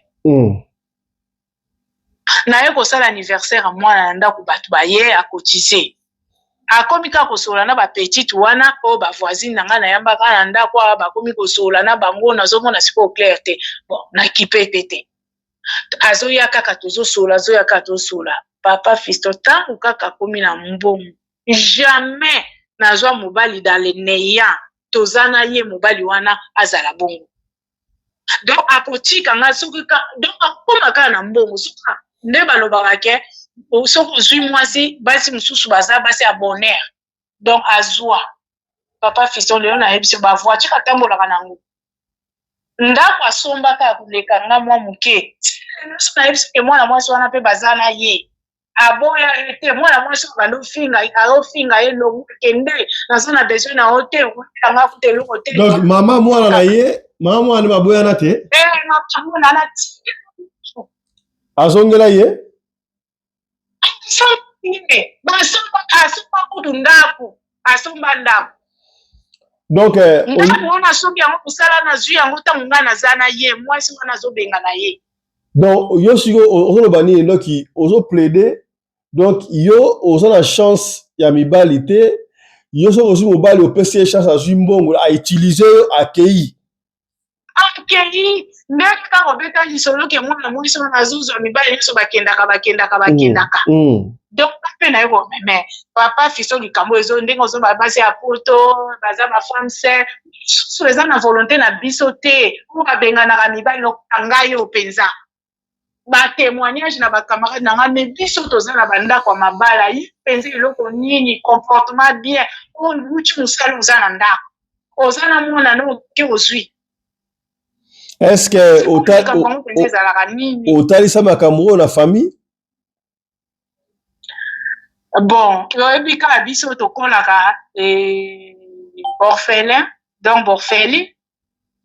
naye kosala anniversaire mwana na ndako bato baye akotize akomi kaka kosola na bapetite wana oyo bavoisine na ngai nayambaka na ndako awa bakomi kosola na bango nazomona sikoyo clair te bon nakipe te azoya kaka tozosola papa fisto ntango kaka akomi na mbongo jamais nazwa mobali dans le néant toza na ye mobali wana azala bongo donc akotika nga soki donc akoma kaka na mbongo soki nde balobaka ke soki ozwi mwasi basi mosusu baza basi ya bonheur donc azwa papa fiston lelo nayebi so bavoiture atambolaka nango ndako asombaka ya koleka nga mwa moke nyonso nayebi soki mwana mwasi wana mpe baza na ye aboya ete mwana mwasi aofinga ye longo kende naza na besoin na yo te okolanga kuta eloko te donc mama mwana na ye mama mwana baboyana te mama mwana na azongela ye asomba kutu ndako asomba ndako donc ndako wana asombi yango kosala nazwi yango ntango ngai naza na ye mwasi wana azobenga na ye donc yo siko ozoloba nini noki ozoplaide donc yo oza na chance ya mibali te yo soki ozwi mobali opesi ye chance azwi mbongo autilize yo akei ndenge kaka obeta lisolo ke mwana mwasi wana azozwa mibali nyonso bakendaka donc mpe na ye bomeme papa fiso likambo ezo ndenge ozoba basi ya poto baza bafemme sain susu eza na volonté na biso te oyo babenganaka mibali lokola ngai oyo mpenza batémoignage na bacamarade na ngai me biso toza na bandako ya mabala ye mpenza eloko nini comportement bien oyo luti mosala oza na ndako oza na mwana no oke ozwi est-ce que otalisa makambo oyo na famille bon oyebi kaka biso tokolaka orphelin donc borfeli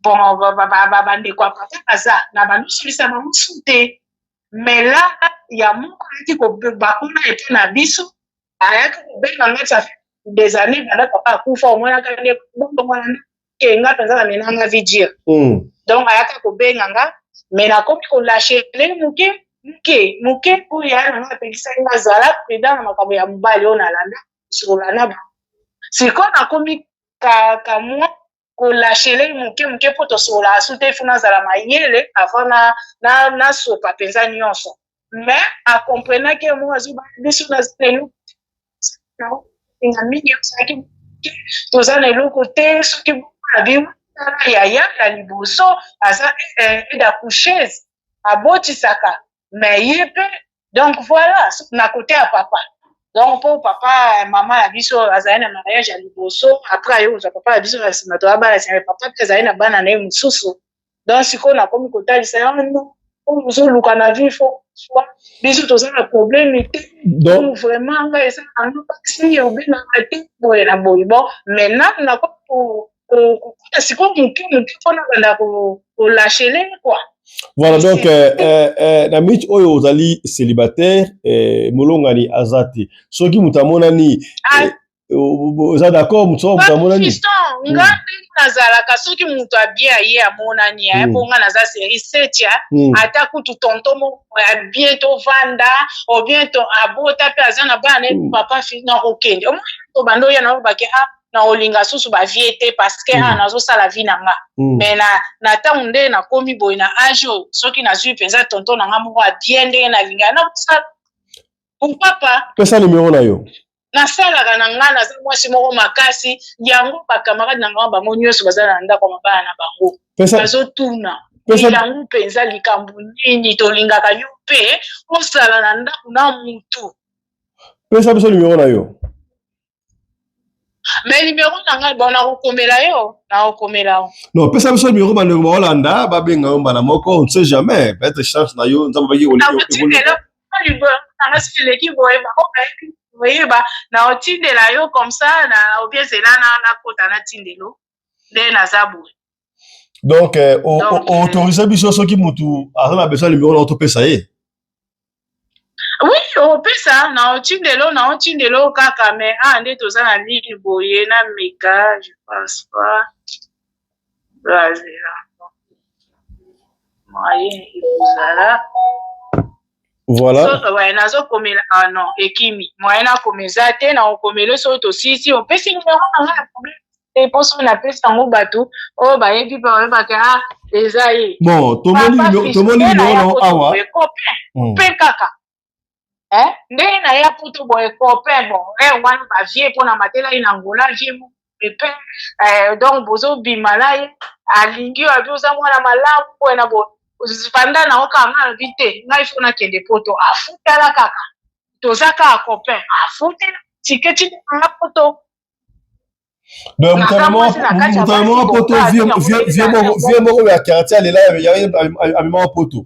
bon bandeko ya papa baza na bandosolisa bamosu te mais là ya moko ayaki bakona epe na biso ayaki kobenga ngai ça fait des années banda papa akufa omonaka nde bondomwana nga mpenza bamenanga vidire donc ayaka kobenga nga mais nakomi kolashele moke oyo aya nanga apekisaki nga azala prudent na makambo ya mobali oyo nalanda kosola na bango sikoyo nakomi kamwa kolashele moke mpo tosola asu te funa azala mayele avant nasopa mpenza nyonso mais akomprenaki mo azoba biso na mingi ozalaki toza na eloko te soki abi yaya na liboso aza aide accoucheuse abotisaka mais ye mpe donc voilà na kote ya papa donc mpo papa mama ya biso azali na mariage ya liboso après aye kozwa papa ya biso na nsima toyabana nsima papa mpe azali na bana na ye mosusu donc sikoyo nakomi kotalisa yango oyo ozoluka na vie fo biso toza na problème te donc vraiment ngai eza nango kasi obengaka te boye na boye bon maintenant nakomi kokota sikoyo moke mpona banda kolashele quoi. Voilà, donc na minute oyo ozali célibataire molongani azate soki mutamona ni oza d'accord mutu mutamona ni fiston nga nazalaka soki mutu abien aye amonani mpo nga naza série 7 ya ata kutu tonto moko abien tovanda obien abota mpe aza na bana papa nakokende omoi bando oya nalobake na olinga susu bavie te parceke nazosala vi na nga me na ntango nde nakomi boye na age oyo soki nazwi mpenza tonto na nga moko abien ndenge nalinga nakosala pourquoi pas pesa numero na yo nasalaka na nga naza mwasi moko makasi yango bakamarade na nga bango nyonso baza na ndako mabala na bango bazotuna yango mpenza likambo nini tolingaka yo mpe osala na ndako na mutu pesa biso numero na yo me numero na ngai bon nakokomela yo non pesa biso numero bandeko baolanda babenga yo mbala moko on ne sait jamais peut-être chance na yo nzambe baki nasileki boyeba na otindela yo comme ça na obiezela nakota natindelo nde naza boye donc autorise biso soki mutu aza na besoin numero na otopesa ye oui opesa na otindelo kaka me nde toza na ligne boye na meka je pense pas bazela moyen ekozala voilà ouais nazokomela non ekimi moyen nakomeza te na okomela soki tosisi opesi numero na nga ya problème te mpo soki napesi yango bato oyo bayebi mpe bayebaka eza ye bon tomoni numero na awa mpe kaka ndenge na ya poto boye copain bon wana bavie mpo na matela ye na ngola vie moko epe donc bozobima na ye alingi oyo abi oza mwana malamu boye na boye panda na okanga alobi te ngai fo nakende poto afutala kaka toza kaka copain afutela tike tinanga poto mutamema poto vie moko ya quartier alela amema poto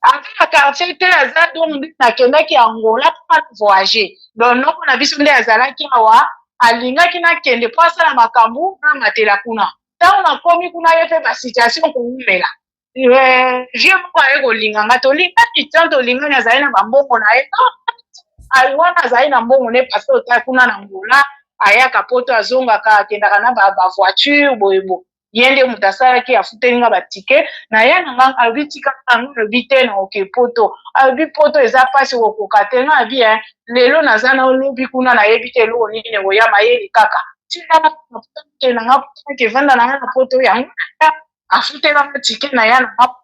aka quartier te aza donc nakendaki angola mpo voyager donc noko na biso nde azalaki awa alingaki nakende mpo asala makambo na matela kuna ntango nakomi kuna ye mpe basituation koumela vie moko aye kolinganga tolingaki tan tolingani azali na bambongo na ye wana azali na mbongo ne parce ota kuna na ngola ayaka poto azongaka akendaka na bavoiture boyebo ye nde moto asalaki afutelinga batike na ye nanga alobi tika yango alobi te na oke poto alobi poto eza mpasi kokoka te nga abi lelo naza na olobi kuna nayebi te eloko nini koya mayeli kaka tinanga evanda nanga na poto yango afutelanga tike na ya nanga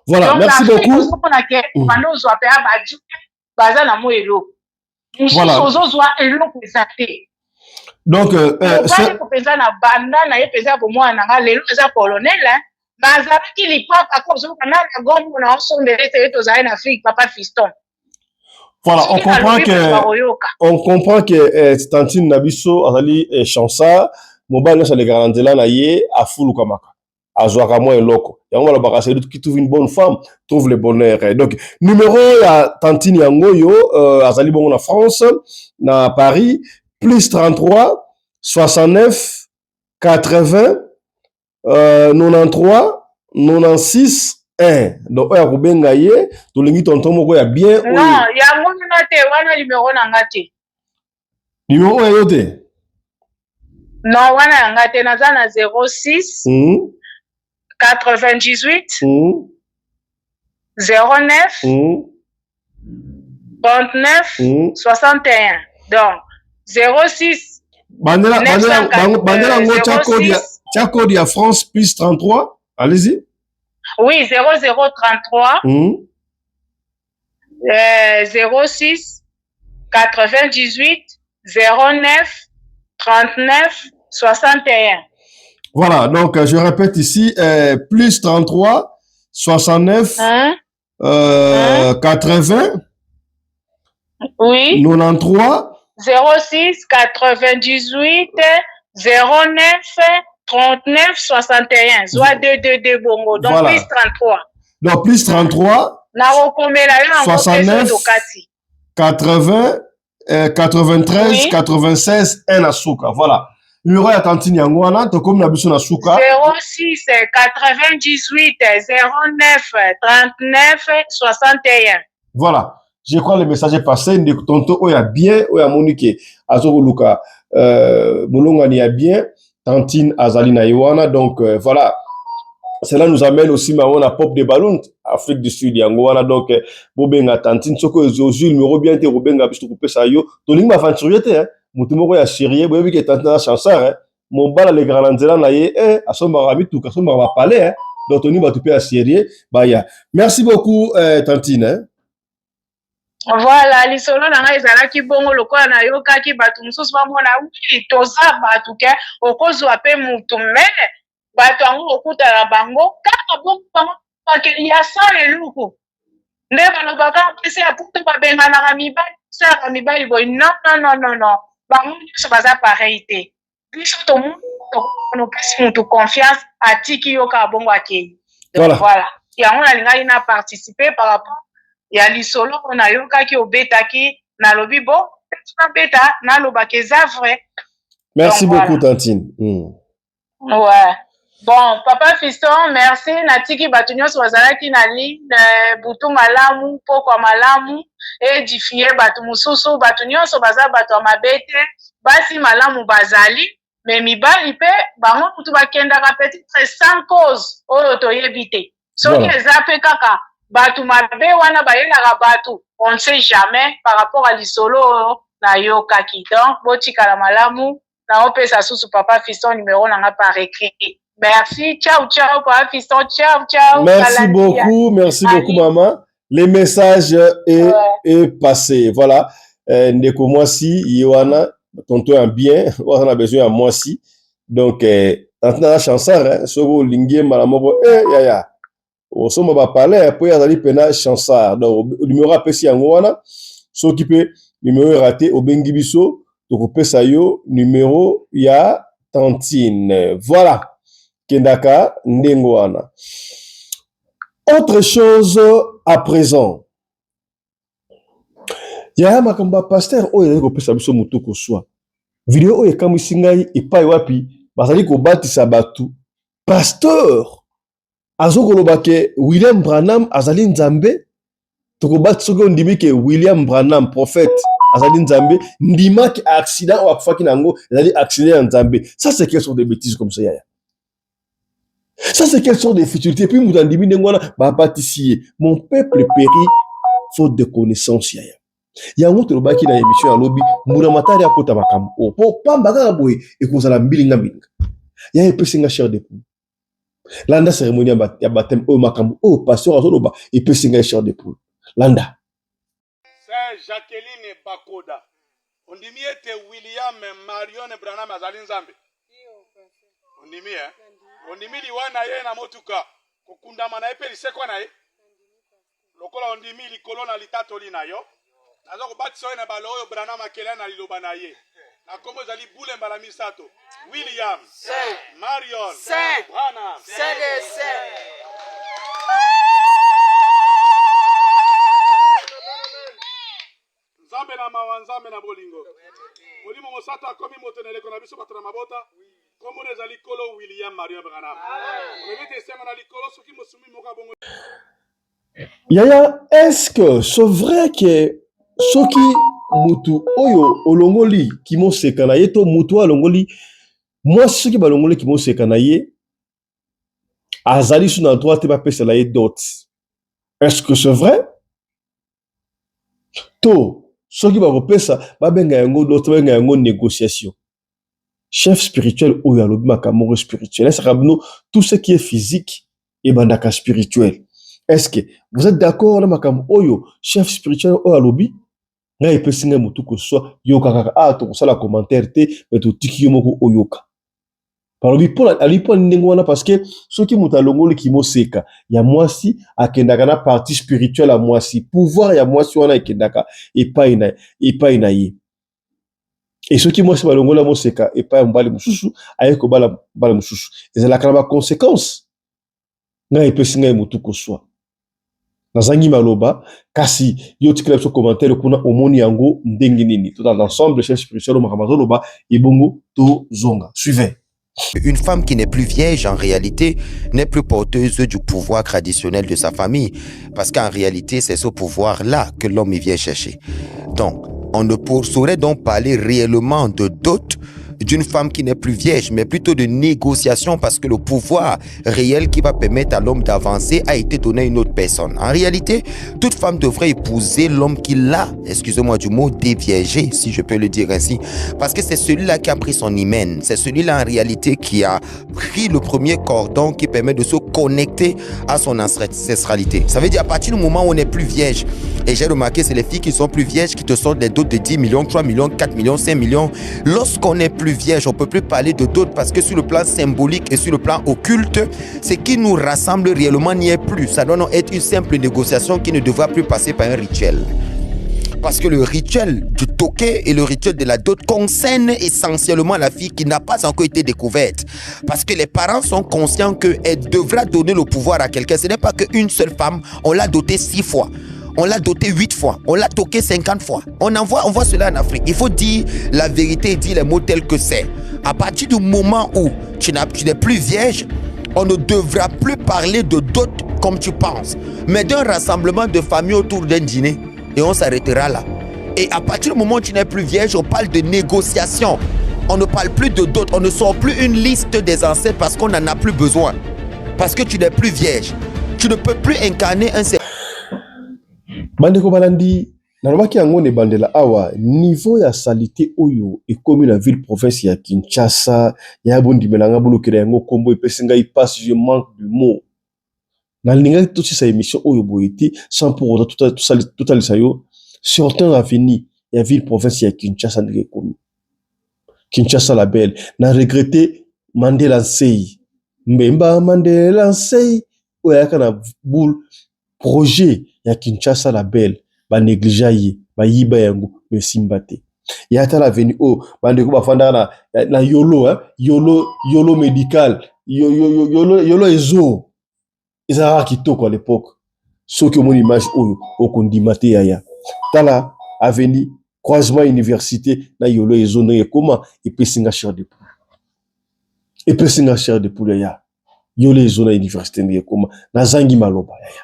voilà merci beaucoup omonake bando ozwa mpe abajuke baza na mo eloko mosusu ozozwa eloko eza te donc mobali kopenza na banda na ye mpenza bomwana nanga lelo eza colonel bazalaki lipaka ko ozoka na gombo na osondele te ye tozali na afrique papa fiston voilà on comprend que tantine na biso azali chansa mobali nyonso alekaka na nzela na ye afulukamaka azwaka mwa eloko yango balobaka celui qui trouve une bonne femme trouve le bonheur donc numéro ya tantine yango oyo azali bongo na France na Paris plus 33 69 80 93 96 1 donc oyo akobenga ye tolingi tonton moko ya bien oyo yango nina te wana numéro na nga te numéro oyo te non wana yanga te naza na 06 98 09 39 61 donc 06 bandela ngo tia code ya France plus 33 allez-y oui 0033 06 98 09 39 61. Voilà, donc je répète ici, plus 33 69 80 oui 93 06 98 09 39 61 soit 222 bongo donc voilà. Plus 33 donc plus 33 69 80 93 oui. 96 1 asuka voilà numéro ya tantine yango wana tokomi na biso na suka 06 98 09 39 61 voilà Je crois le message est passé. Tonto Oya bien, Oya Monique, Azoro Luka, Molongani a bien, Tantine Azalina Iwana. Donc voilà. Cela nous amène aussi à la pop de ballon, Afrique du Sud, Yangoana, donc, Bobenga Tantine, Soko Zozu, numéro bien, Robenga, puis tu ça yo. Toning ma aventurier, hein. Moutumoko ya Syrie, Bobi qui est Tantine chansard, hein. Mon bal, les grands là, à son marami, tout, à son marama palais, hein. Donc, Tony va tout à Syrie, Baya. Merci beaucoup, Tantine, hein. Voilà, lisolo nanga ezalaki bongo lokola nayokaki bato mosusu bamona toza bato ke okozwa pe mutu mene bato yango okutana bango kaka bongo bango ya sa eluku nde balobaka mpesi ya putu babenganaka mibali salaka mibali boye non bango nyonso baza pareil te biso tomopesi mutu confiance atiki yo kaka bongo akei voilà yango nalingaki na participer par rapport ya lisolo na yokaki obetaki nalobi bo na beta nalobaka eza vrai. Merci beaucoup Tantine. Ouais. Bon, papa Fiston, merci. Natiki bato nyonso bazalaki na ligne butu malamu pokwa malamu édifier bato mususu bato nyonso baza bato mabete basi malamu bazali mais mibali pe bango kutu bakendaka peut-être sans cause oyo toyebi te soki eza pe kaka Batu mabe wana bayelaka batu, on ne sait jamais par rapport à l'isolo na yokaki. Donc, botika la malamu, na opesa susu papa Fiston numéro nanga par écrit. Merci, ciao, papa Fiston, ciao. Merci beaucoup, maman. Le message est passé. Voilà. Ndeko Mwasi, Yohana, tonton un bien, on a besoin à Mwasi. Donc, dans la chanson, hein, Sogo Lingue Malamoko, ya. Osoma ba parler pour yazali pena chansard donc numéro apesi yango wana so qui peut numéro raté obengi biso to pesa yo numéro ya Tantine voilà kendaka ndengo wana. Autre chose à présent ya makamba pasteur oyo ko pesa biso mutu ko swa vidéo oyo kamwisi ngai epai wapi bazali ko batisa batu pasteur Azokolobake William Branham azali nzambe tokobati soki ondimi ke William Branham prophète azali nzambe ndimaki accident ou akufaki nango ezali accident ya nzambe. Ça c'est quelle sorte de bêtises comme ça yaya? Ça c'est quelle sorte de futilité? Puis moutandimi ndengwana ba bâtissier mon peuple périt faute de connaissance yaya. Yango tolobaki na émission ya lobi muramatari akota makambo po pamba kaka boye ekozala mbilinga yaya epesinga cher de pou Landa cérémonie ya baptême au makambo au pasteur azoloba et peut singa cher de poule. Landa. C'est Jacqueline Bakoda. On dit miete William Marion Branham azali nzambe. On dit mi On dit mi liwana ye na motuka. Kokundama na epe liseko na ye. Lokola on dit mi likolo na litatoli na yo. Nazo ko batiso na balo oyo Branham akela na liloba na ye. Na komo zali boule mbala misato. William, Marion, Branham, Nzambe na mawa nzambe na bolingo. Molimo mosato akomi motonele kona biso batona mabota. Komo nezali kolo William Marion Branham. Olebete esengo na likolo soki mosumi moka bongo. Yaya, est-ce que c'est vrai que soki mutu oyo olongoli kimo sekana yeto mutu olongoli moi soki balongoli kimo sekana ye azali sous na droite ba pesa la ye dot. Est-ce que c'est vrai? To soki ba pesa ba benga yango dot ba benga yango négociation. Chef spirituel oyo alobi makambo spirituel. Est-ce que tout ce qui est physique et bandaka spirituel. Est-ce que vous êtes d'accord na makambo oyo chef spirituel oyo alobi? Na epesinga mutu ko so yoka kaka to sala commentaire te mais to tiki yomoko oyoka. Palobi pour alipo ndenge wana parce que soki mutu alongoli kimo seka ya mwasi akendaka na partie spirituelle ya mwasi pouvoir ya mwasi wana ekendaka epai na ye. Et soki mwasi balongola moseka epai mbali mususu ayeko bala mususu ezalaka na ba conséquences. Na epesinga mutu ko so Nazangi maloba, kasi yo tikela so commentaire kuna omoni yango ndenge nini. Tout dans l'ensemble, chef spirituel au makamazoloba, ebongo to zonga. Suivez. Une femme qui n'est plus vierge, en réalité, n'est plus porteuse du pouvoir traditionnel de sa famille. Parce qu'en réalité, c'est ce pouvoir-là que l'homme y vient chercher. Donc, on ne saurait donc parler réellement de dot d'une femme qui n'est plus vierge, mais plutôt de négociation parce que le pouvoir réel qui va permettre à l'homme d'avancer a été donné à une autre personne. En réalité, toute femme devrait épouser l'homme qui l'a, excusez-moi du mot, déviergé, si je peux le dire ainsi, parce que c'est celui-là qui a pris son hymen, c'est celui-là en réalité qui a pris le premier cordon qui permet de se connecter à son ancestralité. Ça veut dire à partir du moment où on n'est plus vierge, et j'ai remarqué c'est les filles qui sont plus vierges qui te sortent des dots de 10 millions, 3 millions, 4 millions, 5 millions. Lorsqu'on est plus vierge, on ne peut plus parler de dot parce que sur le plan symbolique et sur le plan occulte, ce qui nous rassemble réellement n'y est plus. Ça doit être une simple négociation qui ne devra plus passer par un rituel. Parce que le rituel du toqué et le rituel de la dot concernent essentiellement la fille qui n'a pas encore été découverte. Parce que les parents sont conscients qu'elle devra donner le pouvoir à quelqu'un. Ce n'est pas qu'une seule femme, on l'a dotée 6 fois. On l'a doté 8 fois, on l'a toqué 50 fois. On voit cela en Afrique. Il faut dire la vérité et dire les mots tels que c'est. À partir du moment où tu n'es plus vierge, on ne devra plus parler de dot comme tu penses, mais d'un rassemblement de familles autour d'un dîner. Et on s'arrêtera là. Et à partir du moment où tu n'es plus vierge, on parle de négociation. On ne parle plus de dot, on ne sort plus une liste des ancêtres parce qu'on n'en a plus besoin. Parce que tu n'es plus vierge. Tu ne peux plus incarner un... Bandeko balandi nalobaki yango ne bandela awa niveau ya salité oyo ekomi na ville province ya Kinshasa ya bondimelanga bolokela yango kombo epesinga ipasse je manque de mots na linga tout sa émission oyo boyeti sans pour autant tout sayo certains avenir ya ville province ya Kinshasa ndike komi Kinshasa la belle na regretter Mandela Nsei Mbemba Mandela Nsei oya kana boule projet ya Kinshasa la belle ba négligea ye ba yiba yango me simbate ya ta la veni o bandeko bafanda na yolo yolo médical yolo ezo ezara kitoko à l'époque soki mon image oyo okondimate ya tala aveni croisement université na yolo ezo ndenge comment epesinga chair de poule ya yolo ezo na université ndenge comment nazangi maloba ya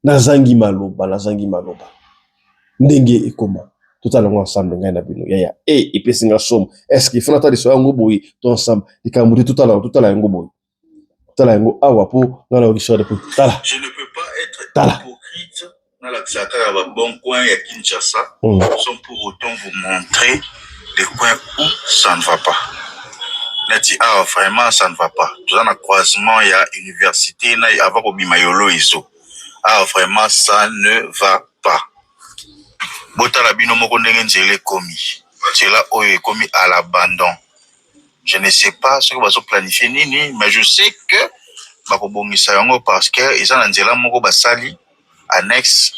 nazangi maloba ndenge ekoma totalement ensemble ngai na bino yaya epesinga somme est-ce qu'il faut attendre so yango boyi to ensemble likambo totala yango boyi tala yango awa po ngala okisha de tala je ne peux pas être hypocrite dans la Tsaka ya bon coin ya Kinshasa sans pour autant vous montrer les coins où ça ne va pas. Nati vraiment ça ne va pas. Tout dans le croisement il y a université na avant ko bimayolo iso. Vraiment, ça ne va pas. Botala bino moko ndenge nzela komi. Nzela oyo komi à l'abandon. Je ne sais pas ce que va se planifier nini, mais je sais que bakobongisa yango parce que ils ont nzela moko basali annexe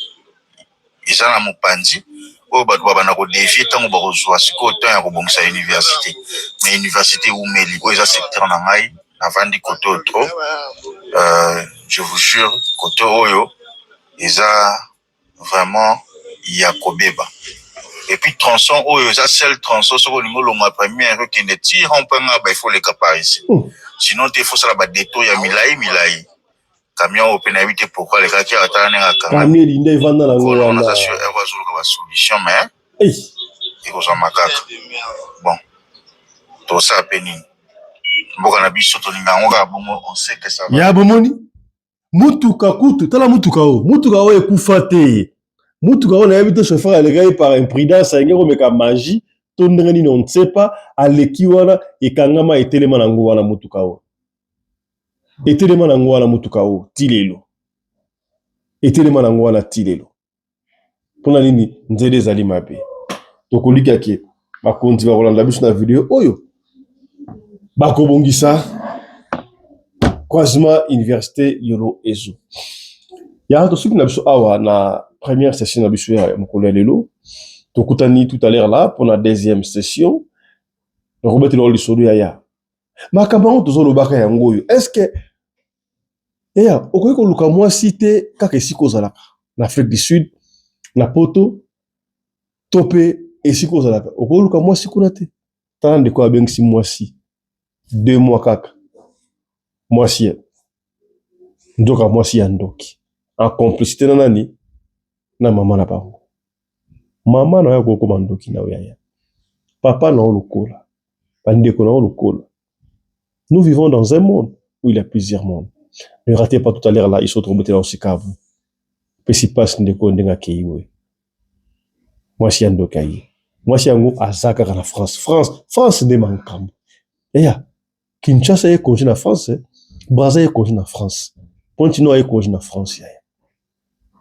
ils ont la mopanzi oyo bato babana ko défier tango bakozwa siko temps ya kobongisa université. Mais université umeli oyo eza secteur na ngai avandi côté trop. Je vous jure, côté Oyo, ils ont vraiment Yakobeba. Et puis, tronçon Oyo, ils ont seul tronçon sur le niveau le premier qui ne tire en plein il faut les capables ici. Sinon, il faut ça la détour, il y a milai. Camion au pénalité, pourquoi les gars qui attendent un camion? il va dans la voie. On a sûr, elle va sur la solution, mais il faut s'en macaque. Bon, tout ça à peine. On sait que ça va. Ya bomoni mutuka kutu tala mutuka o ekufa te mutuka o na yebite chauffeur alegai par imprudence ngeko meka magie to ndenge nini on ne sait pas aleki wana ekangama etelema na ngo wana mutuka o etelema na ngo wana mutuka o tilelo etelema na ngo wana tilelo pona nini nzele ezali mabe tokolika ke bakonzi ba kolanda biso na video oyo bakobongisa croisement université yolo ezo ya to soki na biso awa na première session na biso ya mokolo ya lelo tokutani tout à l'heure là pour la deuxième session Robert lo lisolo ya makambo tozolobaka yango oyo est-ce que okoki koluka mwasi te kaka esika ozalaka na Afrique du Sud na poto to pe esika ozalaka okoki koluka mwasi kuna te tala ndeko abengisi mwasi 2 mois kaka. Mwasi. Ndoka mwasi ya ndoki. En complicité na nani? Na mama na bango. Mama na ya kokoma ndoki na yaya. Papa na olokola. Bandeko na olokola. Nous vivons dans un monde où il y a plusieurs mondes. Ne ratez pas tout à l'heure là, ils sont trompés dans le Sikavu. Pesi passe ndeko ndenga keiwe. Mwasi ya ndokai. Mwasi yango azaka na France. France ne mankam. Yaya. Kinshasa est congé na France, Brazza est congé na France. Pontino est congé na France. Yaya.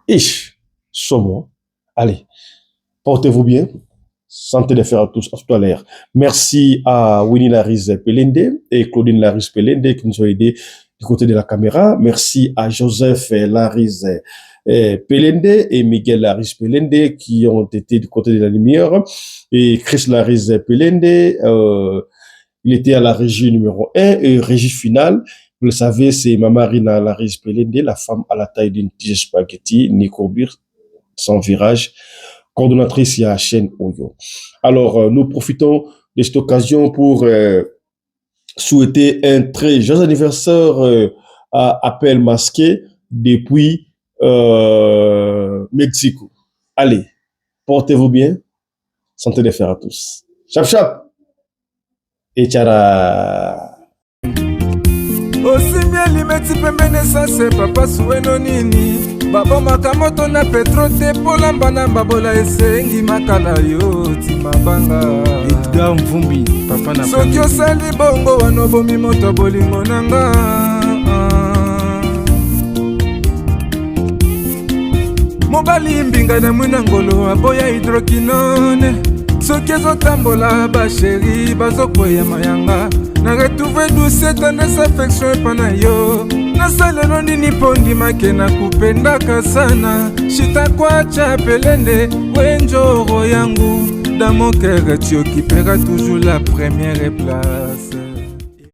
Ish. Somo. Allez. Portez-vous bien. Santé de faire à tous, à tout à l'heure. Merci à Winnie Laris Pelende et Claudine Laris Pelende qui nous ont aidés du côté de la caméra. Merci à Joseph Laris Pelende et Miguel Laris Pelende qui ont été du côté de la lumière. Et Chris Laris Pelende, il était à la régie numéro 1 et régie finale. Vous le savez, c'est Mamarina Laris Pelende, la femme à la taille d'une tige spaghetti, Nico Bir, sans virage. Coordonnatrice à la chaîne Oyo. Alors, nous profitons de cette occasion pour souhaiter un très joyeux anniversaire à Appel Masqué depuis Mexico. Allez, portez-vous bien. Santé de fer à tous. Chap chap. Et tchara. Aussi bien limeti pembene ça c'est papa sueno nini. Baba makamoto na petro te polamba na babola esengi makala yo timabanga Edgar Mvumbi papa na soki osali bongo wanobomi moto bolingo nanga mobali mbinga na mwina ngolo aboya hydroquinone soki ezotambola basheri bazokwea mayanga na retrouve douce tendresse affection epana yo nasalelo nini po ndimake na kupendaka sana shitakwacha Pelende wenjoro yangu dans mon cœur tu occuperas toujours la première place.